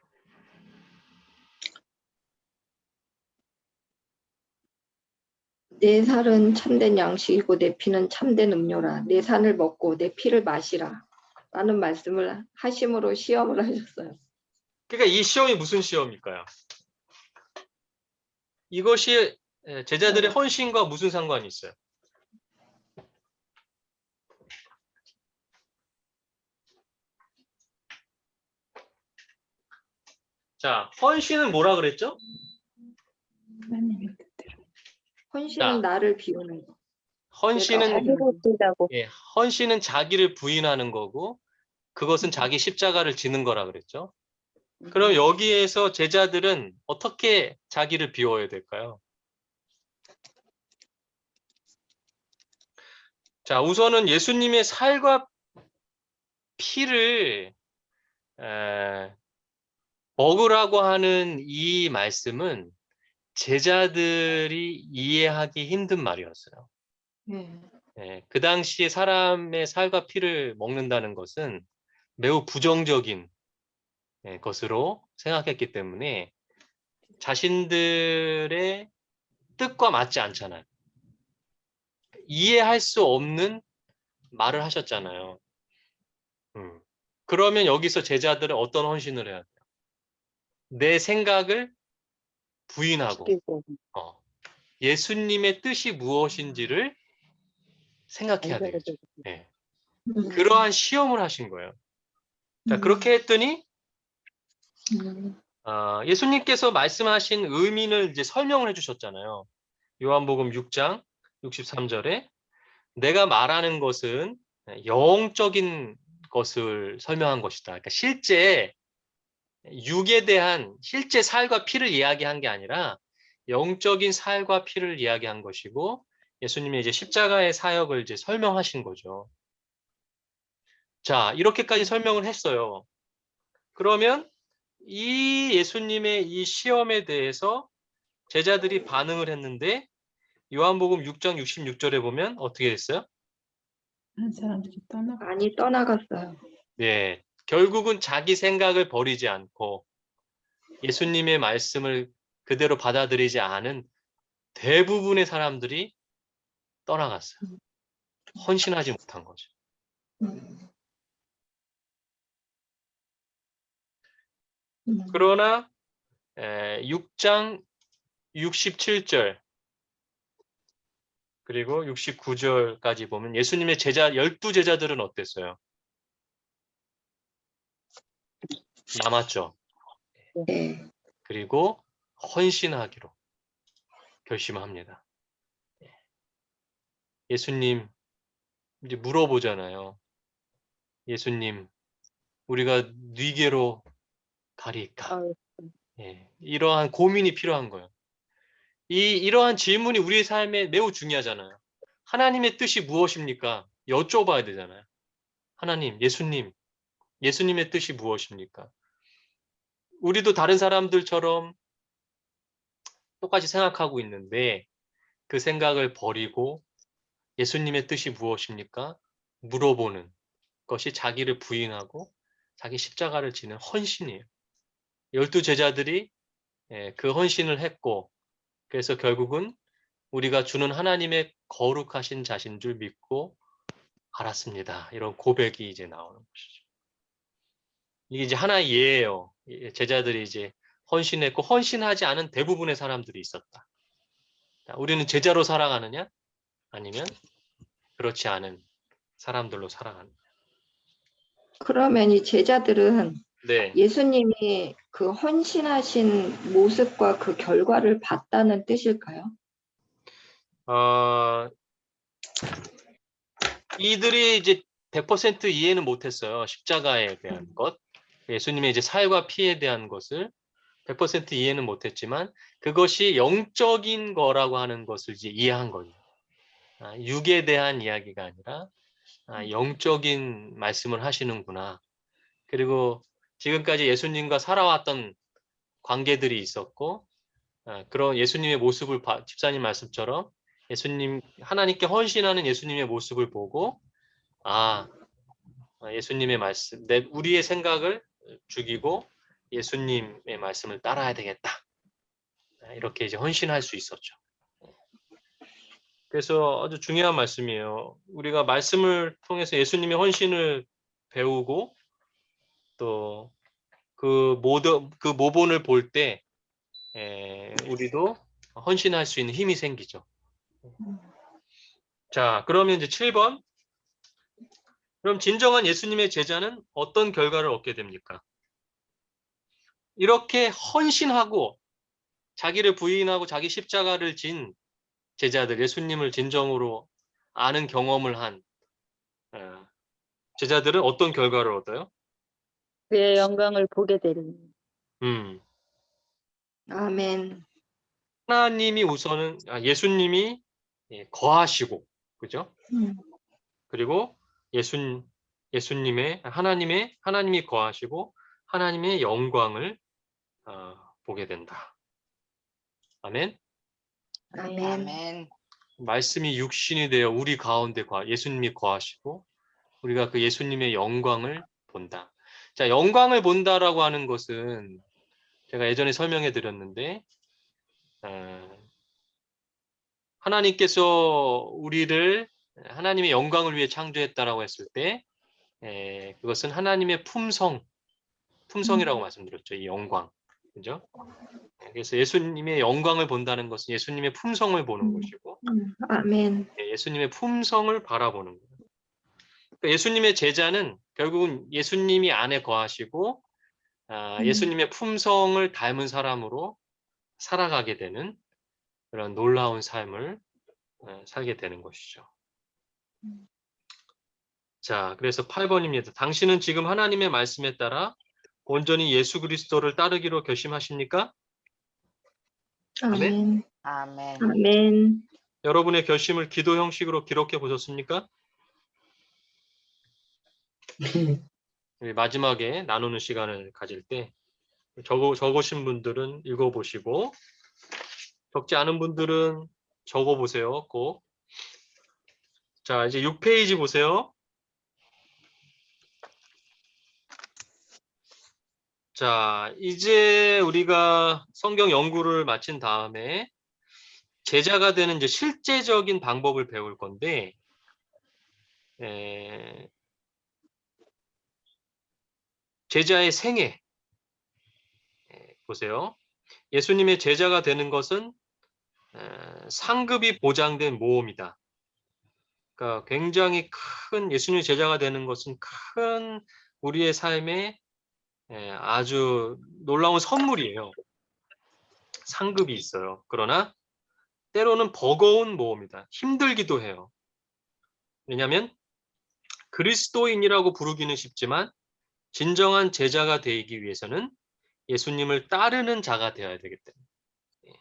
내 살은 참된 양식이고 내 피는 참된 음료라. 내 산을 먹고 내 피를 마시라. 라는 말씀을 하심으로 시험을 하셨어요.
그러니까 이 시험이 무슨 시험일까요? 이것이 제자들의 헌신과 무슨 상관이 있어요? 자, 헌신은 뭐라 그랬죠?
하나님의 뜻대로.
헌신은
자.
나를 비우는 거.
헌신은
자기를 부인하고
헌신은 자기를 부인하는 거고, 그것은 자기 십자가를 지는 거라 그랬죠. 그럼 여기에서 제자들은 어떻게 자기를 비워야 될까요? 자, 우선은 예수님의 살과 피를 먹으라고 하는 이 말씀은 제자들이 이해하기 힘든 말이었어요. 그 당시에 사람의 살과 피를 먹는다는 것은 매우 부정적인 것으로 생각했기 때문에 자신들의 뜻과 맞지 않잖아요. 이해할 수 없는 말을 하셨잖아요. 그러면 여기서 제자들은 어떤 헌신을 해야 돼요? 내 생각을 부인하고
시키고
예수님의 뜻이 무엇인지를 생각해야
안전을
되겠죠. 그러한 시험을 하신 거예요. 자, 그렇게 했더니 예수님께서 말씀하신 의미를 이제 설명을 해주셨잖아요. 요한복음 6장 63절에 내가 말하는 것은 영적인 것을 설명한 것이다. 그러니까 실제 육에 대한 실제 살과 피를 이야기한 게 아니라 영적인 살과 피를 이야기한 것이고, 예수님이 이제 십자가의 사역을 이제 설명하신 거죠. 자, 이렇게까지 설명을 했어요. 그러면 이 예수님의 이 시험에 대해서 제자들이 반응을 했는데, 요한복음 6장 66절에 보면 어떻게 됐어요?
한 사람들이 떠나고
많이 떠나갔어요.
네, 결국은 자기 생각을 버리지 않고 예수님의 말씀을 그대로 받아들이지 않은 대부분의 사람들이 떠나갔어요. 헌신하지 못한 거죠. 그러나 6장 67절 그리고 69절까지 보면 예수님의 12제자들은 어땠어요? 남았죠.
네.
그리고 헌신하기로 결심합니다. 예수님 이제 물어보잖아요. 예수님, 우리가 네게로 가리까? 이러한 고민이 필요한 거예요. 이러한 질문이 우리의 삶에 매우 중요하잖아요. 하나님의 뜻이 무엇입니까? 여쭤봐야 되잖아요. 하나님, 예수님의 뜻이 무엇입니까? 우리도 다른 사람들처럼 똑같이 생각하고 있는데 그 생각을 버리고 예수님의 뜻이 무엇입니까? 물어보는 것이 자기를 부인하고 자기 십자가를 지는 헌신이에요. 12 제자들이 그 헌신을 했고, 그래서 결국은 우리가 주는 하나님의 거룩하신 자신 줄 믿고 알았습니다. 이런 고백이 이제 나오는 것이죠. 이게 이제 하나의 예예요. 제자들이 이제 헌신했고, 헌신하지 않은 대부분의 사람들이 있었다. 우리는 제자로 살아가느냐? 아니면 그렇지 않은 사람들로 살아가느냐?
그러면 이 제자들은
네.
예수님이 그 헌신하신 모습과 그 결과를 봤다는 뜻일까요?
이들이 이제 100% 이해는 못했어요. 십자가에 대한 것, 예수님의 이제 사회와 피에 대한 것을 100% 이해는 못했지만 그것이 영적인 거라고 하는 것을 이제 이해한 거예요. 육에 대한 이야기가 아니라 영적인 말씀을 하시는구나. 그리고 지금까지 예수님과 살아왔던 관계들이 있었고, 그런 예수님의 모습을 집사님 말씀처럼 하나님께 헌신하는 예수님의 모습을 보고, 예수님의 말씀, 우리의 생각을 죽이고 예수님의 말씀을 따라야 되겠다. 이렇게 이제 헌신할 수 있었죠. 그래서 아주 중요한 말씀이에요. 우리가 말씀을 통해서 예수님의 헌신을 배우고 또 그 모본을 볼 때 우리도 헌신할 수 있는 힘이 생기죠. 자, 그러면 이제 7번. 그럼 진정한 예수님의 제자는 어떤 결과를 얻게 됩니까? 이렇게 헌신하고 자기를 부인하고 자기 십자가를 진 제자들, 예수님을 진정으로 아는 경험을 한 제자들은 어떤 결과를 얻어요?
그의 영광을 보게 되리니.
아멘.
하나님이 우선은 예수님이 거하시고, 그죠? 그리고 하나님이 거하시고 하나님의 영광을 보게 된다. 아멘.
아멘.
아멘.
말씀이 육신이 되어 우리 가운데 예수님이 거하시고 우리가 그 예수님의 영광을 본다. 자, 영광을 본다라고 하는 것은 제가 예전에 설명해 드렸는데 하나님께서 우리를 하나님의 영광을 위해 창조했다라고 했을 때 그것은 하나님의 품성이라고 말씀드렸죠. 이 영광. 그죠? 그래서 예수님의 영광을 본다는 것은 예수님의 품성을 보는 것이고
아멘.
예수님의 품성을 바라보는 거예요. 그러니까 예수님의 제자는 결국은 예수님이 안에 거하시고 예수님의 품성을 닮은 사람으로 살아가게 되는 그런 놀라운 삶을 살게 되는 것이죠. 자, 그래서 8번입니다. 당신은 지금 하나님의 말씀에 따라 온전히 예수 그리스도를 따르기로 결심하십니까?
아멘.
아멘.
아멘.
여러분의 결심을 기도 형식으로 기록해 보셨습니까? 마지막에 나누는 시간을 가질 때 적으신 분들은 읽어보시고 적지 않은 분들은 적어보세요. 꼭. 자, 이제 6페이지 보세요. 자, 이제 우리가 성경 연구를 마친 다음에 제자가 되는 이제 실제적인 방법을 배울 건데 제자의 생애 보세요. 예수님의 제자가 되는 것은 상급이 보장된 모험이다. 그러니까 굉장히 큰 예수님의 제자가 되는 것은 큰 우리의 삶에 아주 놀라운 선물이에요. 상급이 있어요. 그러나 때로는 버거운 모험이다. 힘들기도 해요. 왜냐하면 그리스도인이라고 부르기는 쉽지만 진정한 제자가 되기 위해서는 예수님을 따르는 자가 되어야 되기 때문에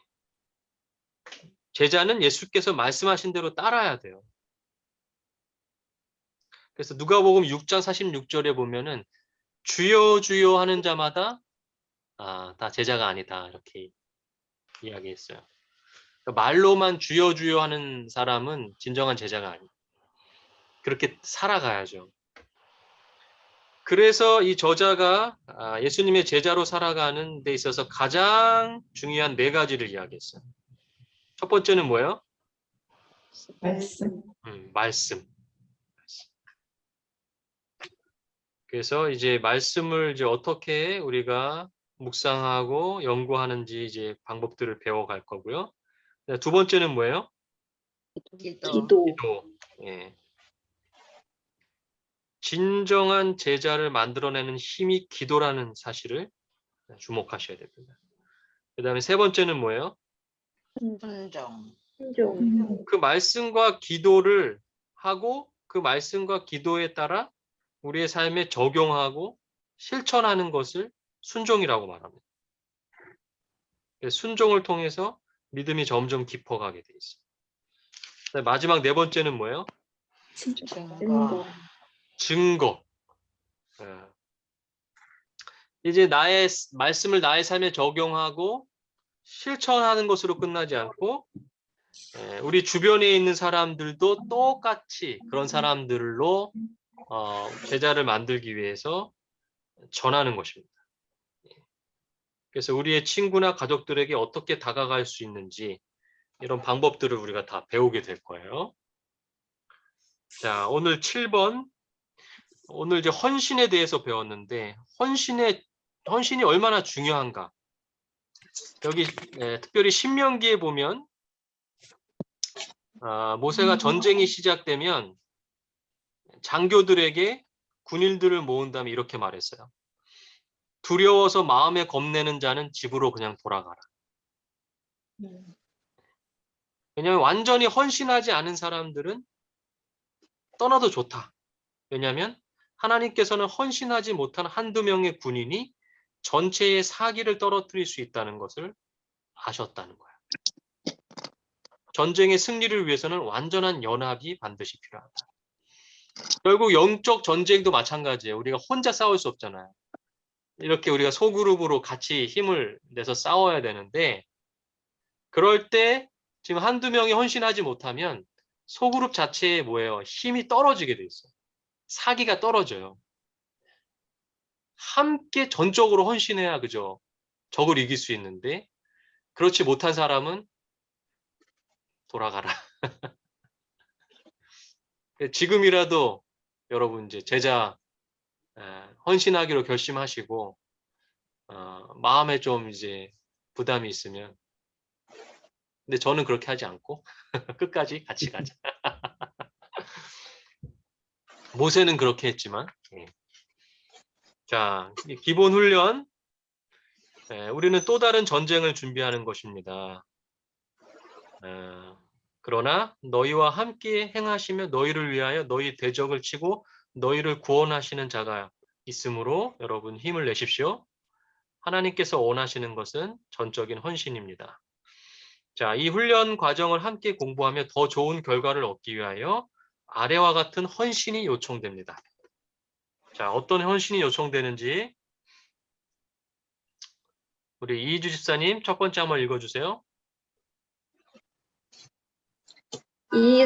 제자는 예수께서 말씀하신 대로 따라야 돼요. 그래서 누가복음 6장 46절에 보면은 주여 주여 하는 자마다 다 제자가 아니다 이렇게 이야기했어요. 그러니까 말로만 주여 주여 하는 사람은 진정한 제자가 아니에요. 그렇게 살아가야죠. 그래서 이 저자가 예수님의 제자로 살아가는 데 있어서 가장 중요한 4가지를 이야기했어요. 첫 번째는 뭐예요?
말씀.
말씀. 그래서 이제 말씀을 이제 어떻게 우리가 묵상하고 연구하는지 이제 방법들을 배워갈 거고요. 두 번째는 뭐예요?
기도.
기도. 예. 진정한 제자를 만들어내는 힘이 기도라는 사실을 주목하셔야 됩니다. 그 다음에 세 번째는 뭐예요?
순종.
순종.
그 말씀과 기도를 하고 그 말씀과 기도에 따라 우리의 삶에 적용하고 실천하는 것을 순종이라고 말합니다. 순종을 통해서 믿음이 점점 깊어가게 돼 있어요. 마지막 4번째는 뭐예요?
증거.
증거. 이제 나의 말씀을 나의 삶에 적용하고 실천하는 것으로 끝나지 않고 우리 주변에 있는 사람들도 똑같이 그런 사람들로 제자를 만들기 위해서 전하는 것입니다. 그래서 우리의 친구나 가족들에게 어떻게 다가갈 수 있는지 이런 방법들을 우리가 다 배우게 될 거예요. 자, 오늘 7번. 오늘 이제 헌신에 대해서 배웠는데 헌신이 얼마나 중요한가. 여기 특별히 신명기에 보면 모세가 전쟁이 시작되면 장교들에게 군인들을 모은 다음에 이렇게 말했어요. 두려워서 마음에 겁내는 자는 집으로 그냥 돌아가라. 왜냐하면 완전히 헌신하지 않은 사람들은 떠나도 좋다. 왜냐하면 하나님께서는 헌신하지 못한 한두 명의 군인이 전체의 사기를 떨어뜨릴 수 있다는 것을 아셨다는 거예요. 전쟁의 승리를 위해서는 완전한 연합이 반드시 필요하다. 결국 영적 전쟁도 마찬가지예요. 우리가 혼자 싸울 수 없잖아요. 이렇게 우리가 소그룹으로 같이 힘을 내서 싸워야 되는데 그럴 때 지금 한두 명이 헌신하지 못하면 소그룹 자체에 뭐예요? 힘이 떨어지게 돼 있어요. 사기가 떨어져요. 함께 전적으로 헌신해야 그죠? 적을 이길 수 있는데 그렇지 못한 사람은 돌아가라. 지금이라도 여러분 이제 제자 헌신하기로 결심하시고 마음에 좀 이제 부담이 있으면 근데 저는 그렇게 하지 않고 끝까지 같이 가자. 모세는 그렇게 했지만 자, 기본 훈련 우리는 또 다른 전쟁을 준비하는 것입니다. 그러나 너희와 함께 행하시며 너희를 위하여 너희 대적을 치고 너희를 구원하시는 자가 있으므로 여러분 힘을 내십시오. 하나님께서 원하시는 것은 전적인 헌신입니다. 자, 이 훈련 과정을 함께 공부하며 더 좋은 결과를 얻기 위하여 아래와 같은 헌신이 요청됩니다. 자, 어떤 헌신이 요청되는지 우리 이희주 집사님 첫 번째 한번 읽어주세요.
이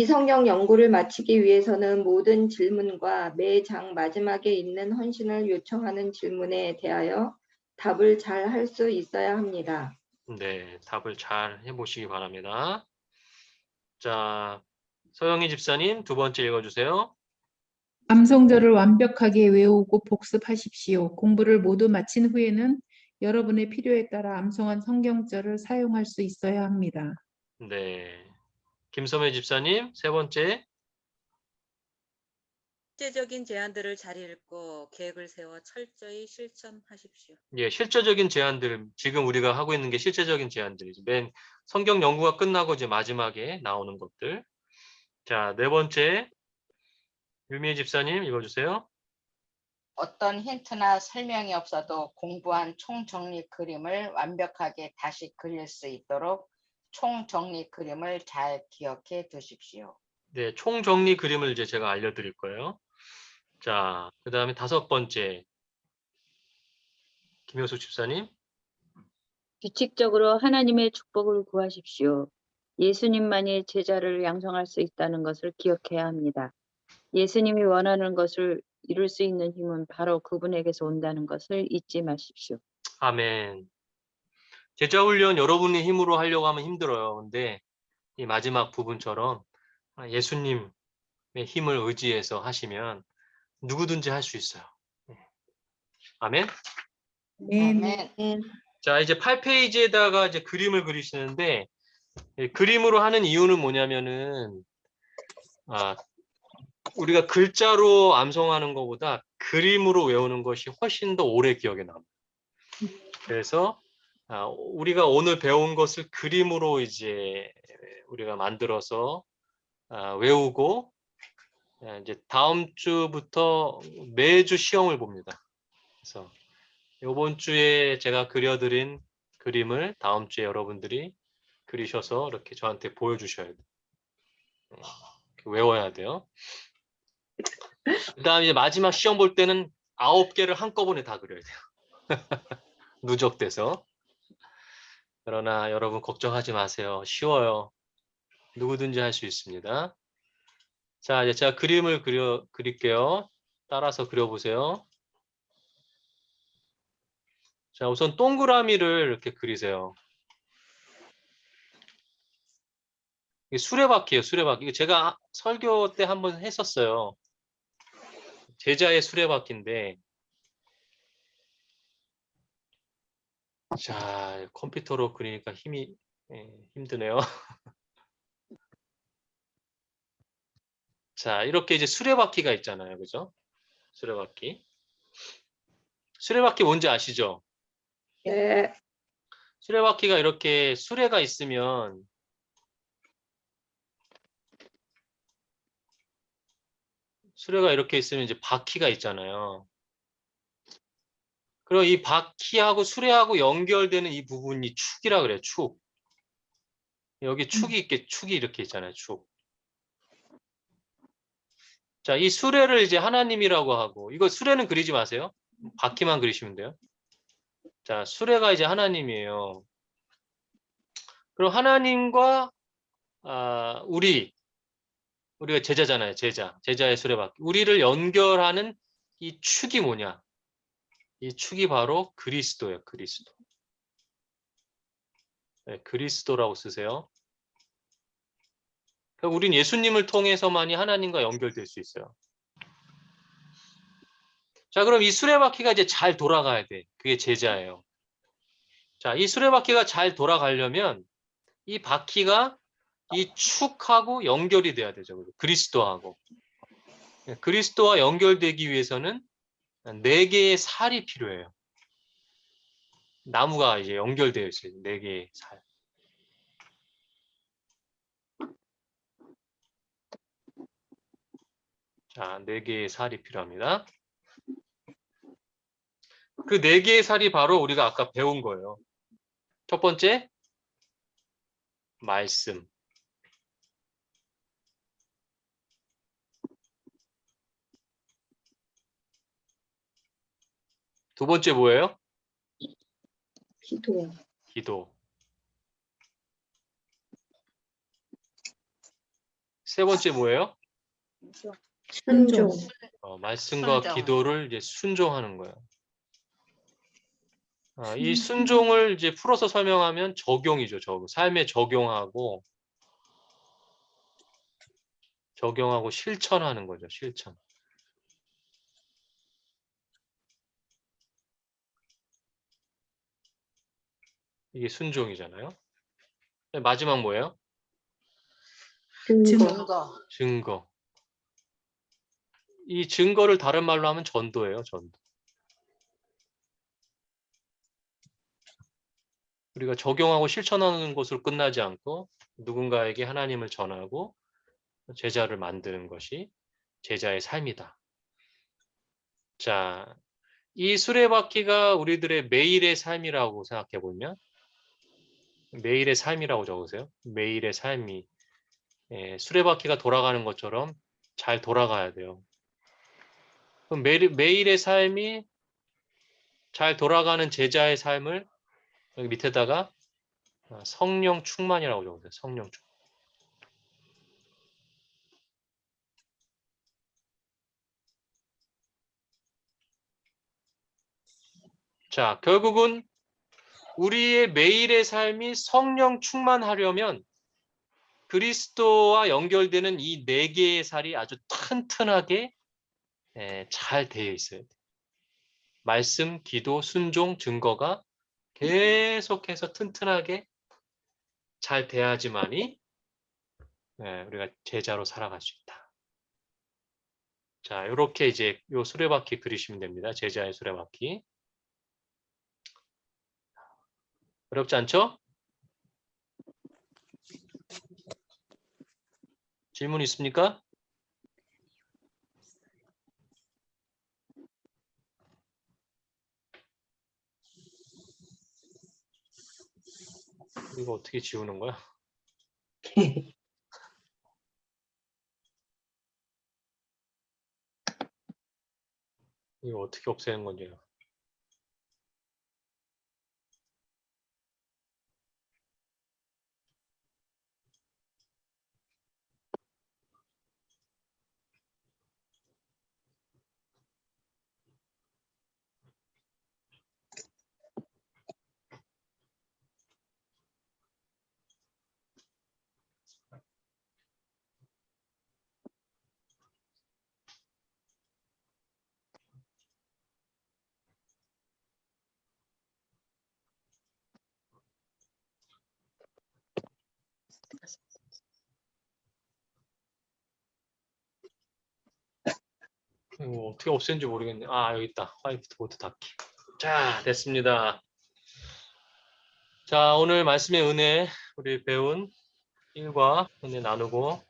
성경 연구를 마치기 위해서는 모든 질문과 매 장 마지막에 있는 헌신을 요청하는 질문에 대하여 답을 잘 할 수 있어야 합니다.
네, 답을 잘 해보시기 바랍니다. 자, 서영희 집사님 두 번째 읽어주세요.
암송절을 완벽하게 외우고 복습하십시오. 공부를 모두 마친 후에는 여러분의 필요에 따라 암송한 성경절을 사용할 수 있어야 합니다.
네, 김선혜 집사님 세 번째.
실제적인 제안들을 잘 읽고 계획을 세워 철저히 실천하십시오.
예, 실제적인 제안들 지금 우리가 하고 있는 게 실제적인 제안들이죠. 맨 성경 연구가 끝나고 이제 마지막에 나오는 것들. 자, 네 번째 유미애 집사님 읽어주세요.
어떤 힌트나 설명이 없어도 공부한 총정리 그림을 완벽하게 다시 그릴 수 있도록 총정리 그림을 잘 기억해 두십시오.
네, 총정리 그림을 이제 제가 알려드릴 거예요. 자, 그 다음에 다섯 번째 김효숙 집사님.
규칙적으로 하나님의 축복을 구하십시오. 예수님만이 제자를 양성할 수 있다는 것을 기억해야 합니다. 예수님이 원하는 것을 이룰 수 있는 힘은 바로 그분에게서 온다는 것을 잊지 마십시오.
아멘. 제자 훈련 여러분의 힘으로 하려고 하면 힘들어요. 근데 이 마지막 부분처럼 예수님의 힘을 의지해서 하시면 누구든지 할 수 있어요. 아멘.
아멘.
자, 이제 8페이지에다가 이제 그림을 그리시는데, 그림으로 하는 이유는 뭐냐면은, 우리가 글자로 암송하는 것보다 그림으로 외우는 것이 훨씬 더 오래 기억에 남아요. 그래서 우리가 오늘 배운 것을 그림으로 이제 우리가 만들어서 외우고, 이제 다음 주부터 매주 시험을 봅니다. 그래서 이번 주에 제가 그려드린 그림을 다음 주에 여러분들이 그리셔서 이렇게 저한테 보여주셔야 돼요. 외워야 돼요. 그 다음에 마지막 시험 볼 때는 9개를 한꺼번에 다 그려야 돼요. 누적돼서. 그러나 여러분 걱정하지 마세요. 쉬워요. 누구든지 할 수 있습니다. 자, 이제 제가 그림을 그릴게요. 따라서 그려보세요. 자, 우선 동그라미를 이렇게 그리세요. 이게 수레바퀴예요, 수레바퀴. 이거 제가 설교 때 한번 했었어요. 제자의 수레바퀴인데, 자, 컴퓨터로 그리니까 힘드네요. 자, 이렇게 이제 수레바퀴가 있잖아요, 그죠? 수레바퀴. 수레바퀴 뭔지 아시죠?
네.
수레바퀴가 이렇게 수레가 있으면 이제 바퀴가 있잖아요. 그리고 이 바퀴하고 수레하고 연결되는 이 부분이 축이라 그래요, 축. 여기 축이 이렇게 있잖아요, 축. 자, 이 수레를 이제 하나님이라고 하고, 이거 수레는 그리지 마세요. 바퀴만 그리시면 돼요. 자, 수레가 이제 하나님이에요. 그럼 하나님과 우리가 제자잖아요, 제자의 수레바퀴. 우리를 연결하는 이 축이 뭐냐? 이 축이 바로 그리스도예요, 그리스도. 네, 그리스도라고 쓰세요. 그러니까 우린 예수님을 통해서만이 하나님과 연결될 수 있어요. 자, 그럼 이 수레바퀴가 이제 잘 돌아가야 돼. 그게 제자예요. 자, 이 수레바퀴가 잘 돌아가려면 이 바퀴가 이 축하고 연결이 돼야 되죠. 그리스도하고. 그리스도와 연결되기 위해서는 4개의 살이 필요해요. 나무가 이제 연결되어 있어요. 4개의 살. 자, 4개의 살이 필요합니다. 그 4개의 살이 바로 우리가 아까 배운 거예요. 첫 번째, 말씀. 두 번째 뭐예요?
기도.
기도. 세 번째 뭐예요?
순종.
말씀과
순종.
기도를 이제 순종하는 거예요. 이 순종을 이제 풀어서 설명하면 적용이죠. 삶에 적용하고 실천하는 거죠. 실천. 이게 순종이잖아요. 마지막 뭐예요?
증거.
증거. 이 증거를 다른 말로 하면 전도예요. 전도. 우리가 적용하고 실천하는 것으로 끝나지 않고 누군가에게 하나님을 전하고 제자를 만드는 것이 제자의 삶이다. 자, 이 수레바퀴가 우리들의 매일의 삶이라고 생각해 보면 매일의 삶이라고 적으세요. 매일의 삶이 수레바퀴가 돌아가는 것처럼 잘 돌아가야 돼요. 그럼 매일의 삶이 잘 돌아가는 제자의 삶을 여기 밑에다가 성령 충만이라고 적으세요. 성령 충만. 자, 결국은 우리의 매일의 삶이 성령 충만하려면 그리스도와 연결되는 이 네 개의 살이 아주 튼튼하게 잘 되어 있어요. 말씀, 기도, 순종, 증거가 계속해서 튼튼하게 잘 돼야지만이 우리가 제자로 살아갈 수 있다. 자, 이렇게 이제 요 수레바퀴 그리시면 됩니다. 제자의 수레바퀴. 어렵지 않죠? 질문 있습니까? 이거 어떻게 지우는 거야? 이거 어떻게 없애는 건지. 이거 어떻게 없애는지 모르겠네. 아, 여기 있다. 화이트보드 닫기. 자, 됐습니다. 자, 오늘 말씀의 은혜 우리 배운 1과 은혜 나누고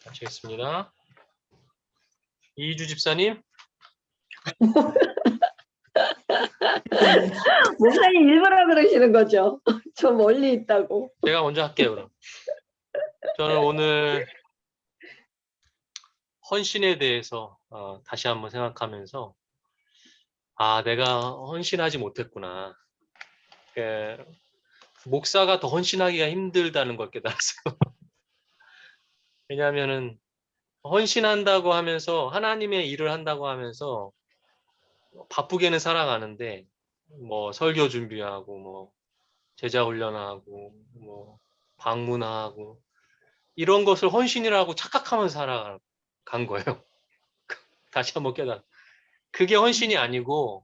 마치겠습니다. 이주 집사님.
목사님 일부러 그러시는 거죠? 저 멀리 있다고.
제가 먼저 할게요, 그럼. 저는 오늘 헌신에 대해서 다시 한번 생각하면서 내가 헌신하지 못했구나. 목사가 더 헌신하기가 힘들다는 걸 깨달았어요. 왜냐하면은 헌신한다고 하면서 하나님의 일을 한다고 하면서 바쁘게는 살아가는데 뭐 설교 준비하고 뭐 제자 훈련하고 뭐 방문하고 이런 것을 헌신이라고 착각하면서 살아간 거예요. 다시 한번 깨달아. 그게 헌신이 아니고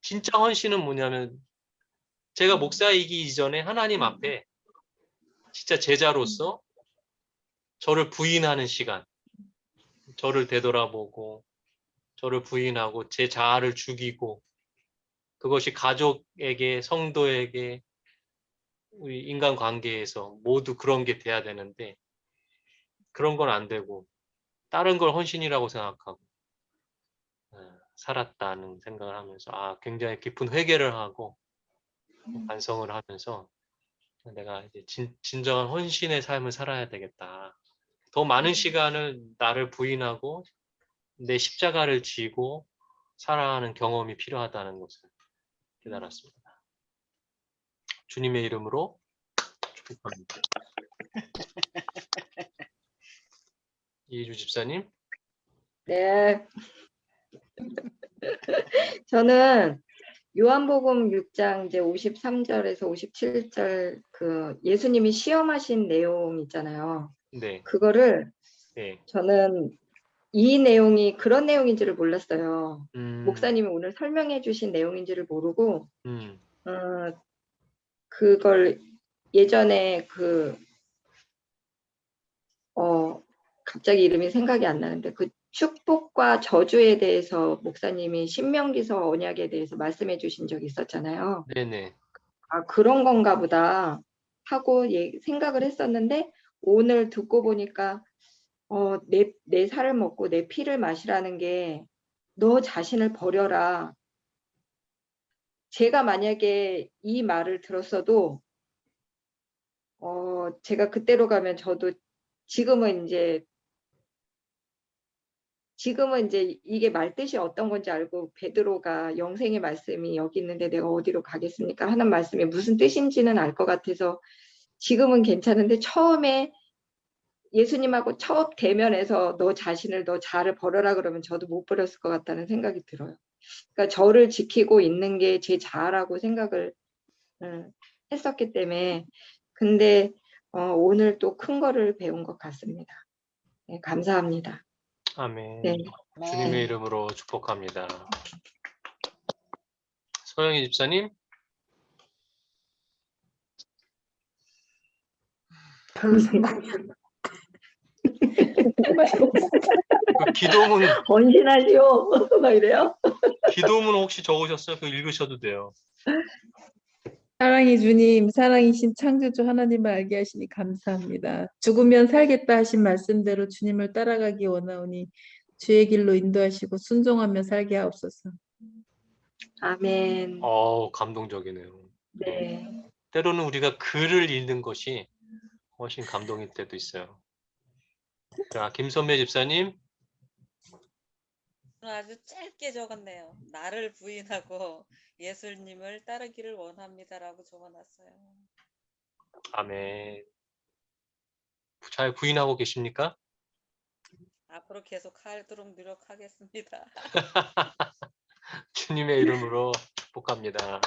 진짜 헌신은 뭐냐면 제가 목사이기 이전에 하나님 앞에 진짜 제자로서 저를 부인하는 시간, 저를 되돌아보고 저를 부인하고 제 자아를 죽이고 그것이 가족에게 성도에게 우리 인간관계에서 모두 그런 게 돼야 되는데 그런 건 안 되고 다른 걸 헌신이라고 생각하고 살았다는 생각을 하면서 굉장히 깊은 회개를 하고 반성을 하면서 내가 이제 진정한 헌신의 삶을 살아야 되겠다. 더 많은 시간을 나를 부인하고 내 십자가를 지고 살아가는 경험이 필요하다는 것을 깨달았습니다. 주님의 이름으로 축복합니다. 이주 집사님.
네. 저는 요한복음 6장 이제 53절에서 57절 그 예수님이 시험하신 내용 있잖아요.
네.
그거를
네.
저는 이 내용이 그런 내용인지를 몰랐어요. 목사님이 오늘 설명해 주신 내용인지를 모르고 그걸 예전에 갑자기 이름이 생각이 안 나는데 그 축복과 저주에 대해서 목사님이 신명기서 언약에 대해서 말씀해 주신 적이 있었잖아요.
네네.
그런 건가 보다 하고 생각을 했었는데 오늘 듣고 보니까 내 살을 먹고 내 피를 마시라는 게 너 자신을 버려라. 제가 만약에 이 말을 들었어도 제가 그때로 가면 저도 지금은 이제 지금은 이제 이게 말뜻이 어떤 건지 알고 베드로가 영생의 말씀이 여기 있는데 내가 어디로 가겠습니까? 하는 말씀이 무슨 뜻인지는 알 것 같아서 지금은 괜찮은데 처음에 예수님하고 첫 대면에서 너 자신을 너 자아를 버려라 그러면 저도 못 버렸을 것 같다는 생각이 들어요. 그러니까 저를 지키고 있는 게 제 자아라고 생각을 했었기 때문에 근데 오늘 또 큰 거를 배운 것 같습니다. 네, 감사합니다.
아멘.
네.
주님의
네.
이름으로 축복합니다. 소영이 집사님? 그 기도문
헌신하시오. 막 이래요.
기도문 혹시 적으셨어요? 그거 읽으셔도 돼요.
사랑의 주님, 사랑이신 창조주 하나님을 알게 하시니 감사합니다. 죽으면 살겠다 하신 말씀대로 주님을 따라가기 원하오니 주의 길로 인도하시고 순종하며 살게 하옵소서.
아멘.
감동적이네요.
네.
때로는 우리가 글을 읽는 것이 훨씬 감동일 때도 있어요. 자, 김선배 집사님.
아주 짧게 적었네요. 나를 부인하고 예수님을 따르기를 원합니다라고 적어놨어요.
아멘. 잘 부인하고 계십니까?
앞으로 계속 하도록 노력하겠습니다.
주님의 이름으로 축복합니다.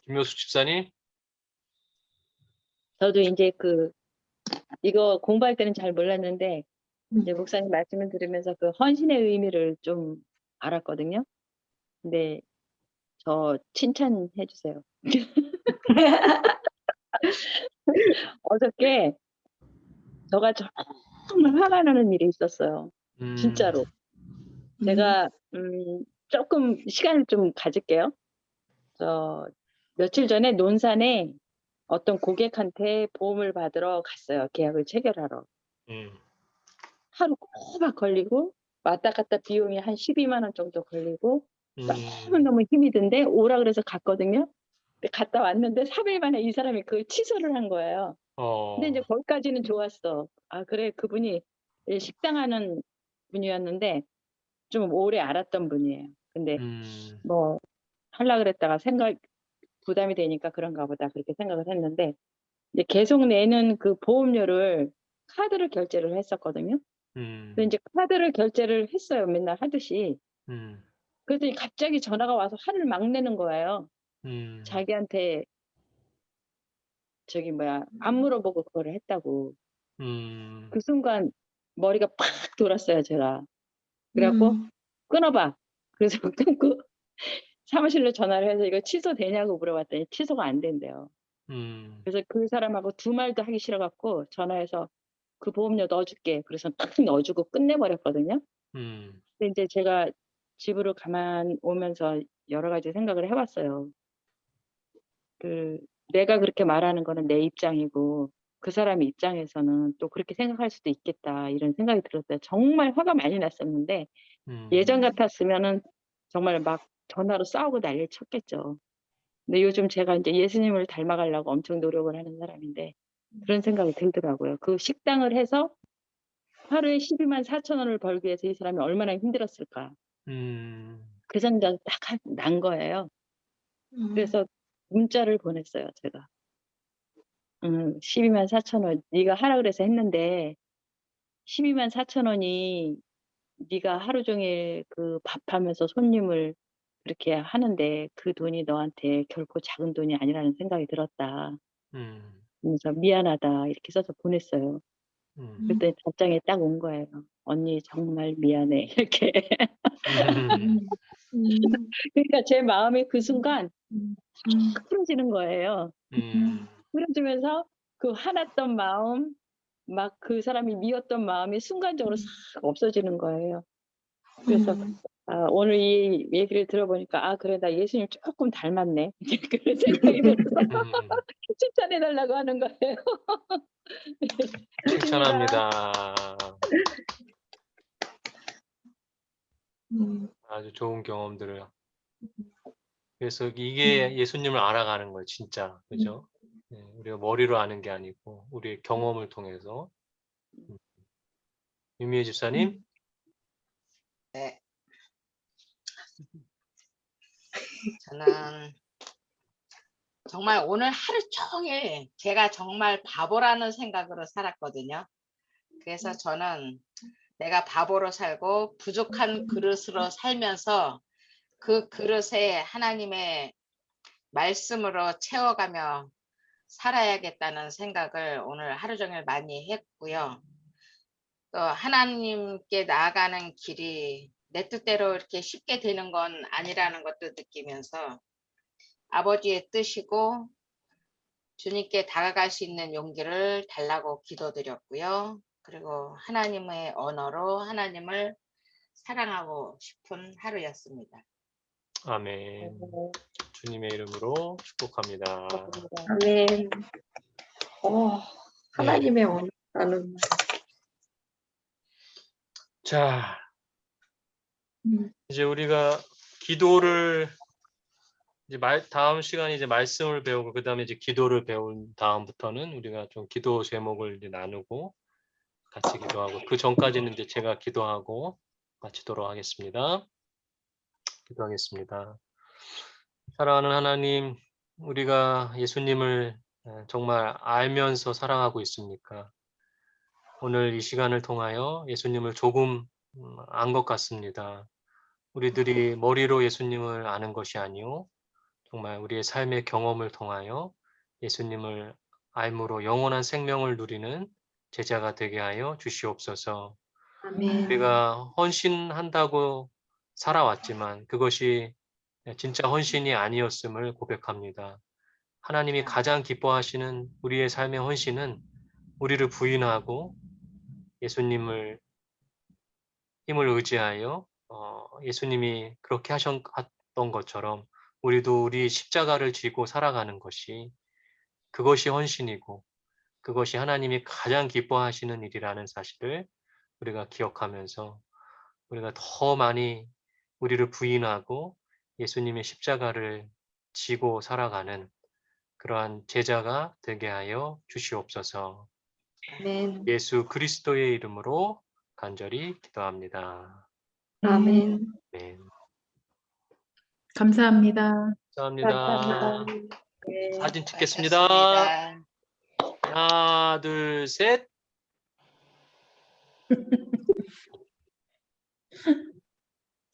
김효수 집사님.
저도 이제 이거 공부할 때는 잘 몰랐는데 이제 목사님 말씀을 들으면서 그 헌신의 의미를 좀 알았거든요. 근데 저 칭찬해 주세요. 어저께 저가 정말 화가 나는 일이 있었어요. 진짜로. 제가 조금 시간을 좀 가질게요. 며칠 전에 논산에 어떤 고객한테 보험을 받으러 갔어요. 계약을 체결하러. 하루 꼬박 걸리고 왔다 갔다 비용이 한 12만 원 정도 걸리고 너무너무 힘이 든데 오라 그래서 갔거든요. 근데 갔다 왔는데 3일 만에 이 사람이 그걸 취소를 한 거예요. 근데 이제 거기까지는 좋았어. 아, 그래, 그분이 식당 하는 분이었는데 좀 오래 알았던 분이에요. 근데 뭐 하려고 그랬다가 부담이 되니까 그런가 보다 그렇게 생각을 했는데 이제 계속 내는 그 보험료를 카드로 결제를 했었거든요. 근데 이제 카드를 결제를 했어요. 맨날 하듯이. 그랬더니 갑자기 전화가 와서 화를 막 내는 거예요. 자기한테 안 물어보고 그거를 했다고. 그 순간 머리가 팍 돌았어요, 제가. 그래갖고 끊어봐. 그래서 끊고 사무실로 전화를 해서 이거 취소되냐고 물어봤더니 취소가 안 된대요. 그래서 그 사람하고 두 말도 하기 싫어갖고 전화해서 그 보험료 넣어줄게. 그래서 탁 넣어주고 끝내버렸거든요. 근데 이제 제가 집으로 가만 오면서 여러 가지 생각을 해봤어요. 내가 그렇게 말하는 거는 내 입장이고 그 사람 입장에서는 또 그렇게 생각할 수도 있겠다 이런 생각이 들었어요. 정말 화가 많이 났었는데 예전 같았으면은 정말 막 전화로 싸우고 난리를 쳤겠죠. 근데 요즘 제가 이제 예수님을 닮아가려고 엄청 노력을 하는 사람인데 그런 생각이 들더라고요. 그 식당을 해서 하루에 12만 4천 원을 벌기 위해서 이 사람이 얼마나 힘들었을까. 그 생각이 딱 난 거예요. 그래서 문자를 보냈어요, 제가. 12만 4천 원 네가 하라 그래서 했는데 12만 4천 원이 네가 하루 종일 그 밥하면서 손님을 그렇게 하는데 그 돈이 너한테 결코 작은 돈이 아니라는 생각이 들었다. 그래서 미안하다 이렇게 써서 보냈어요. 그때 답장이 딱 온 거예요. 언니 정말 미안해 이렇게. 그러니까 제 마음이 그 순간 쫙 풀어지는 거예요. 풀어지면서 그 화났던 마음, 막 그 사람이 미웠던 마음이 순간적으로 싹 없어지는 거예요. 그래서 오늘 이 얘기를 들어보니까 그래 나 예수님 조금 닮았네 그런 생각이 들어서 칭찬해달라고 하는 거예요.
칭찬합니다. 아주 좋은 경험들을. 그래서 이게 예수님을 알아가는 거예요, 진짜. 그죠? 우리가 머리로 아는 게 아니고 우리의 경험을 통해서. 유미애 집사님.
네. 저는 정말 오늘 하루 종일 제가 정말 바보라는 생각으로 살았거든요. 그래서 저는 내가 바보로 살고 부족한 그릇으로 살면서 그 그릇에 하나님의 말씀으로 채워가며 살아야겠다는 생각을 오늘 하루 종일 많이 했고요. 또 하나님께 나아가는 길이 내 뜻대로 이렇게 쉽게 되는 건 아니라는 것도 느끼면서 아버지의 뜻이고 주님께 다가갈 수 있는 용기를 달라고 기도드렸고요. 그리고 하나님의 언어로 하나님을 사랑하고 싶은 하루였습니다.
아멘. 주님의 이름으로 축복합니다.
아멘. 하나님의 언어라는
자, 이제 우리가 기도를 이제 다음 시간에 이제 말씀을 배우고 그 다음에 이제 기도를 배운 다음부터는 우리가 좀 기도 제목을 이제 나누고 같이 기도하고 그 전까지는 이제 제가 기도하고 마치도록 하겠습니다. 기도하겠습니다. 사랑하는 하나님, 우리가 예수님을 정말 알면서 사랑하고 있습니까? 오늘 이 시간을 통하여 예수님을 조금 안 것 같습니다. 우리들이 머리로 예수님을 아는 것이 아니오 정말 우리의 삶의 경험을 통하여 예수님을 알므로 영원한 생명을 누리는 제자가 되게 하여 주시옵소서.
아멘.
우리가 헌신한다고 살아왔지만 그것이 진짜 헌신이 아니었음을 고백합니다. 하나님이 가장 기뻐하시는 우리의 삶의 헌신은 우리를 부인하고 예수님을 힘을 의지하여 예수님이 그렇게 하셨던 것처럼 우리도 우리 십자가를 지고 살아가는 것이 그것이 헌신이고 그것이 하나님이 가장 기뻐하시는 일이라는 사실을 우리가 기억하면서 우리가 더 많이 우리를 부인하고 예수님의 십자가를 지고 살아가는 그러한 제자가 되게 하여 주시옵소서.
아멘.
예수 그리스도의 이름으로 간절히 기도합니다.
아멘.
네.
감사합니다.
감사합니다.
네.
사진 찍겠습니다.
고맙습니다.
하나, 둘, 셋.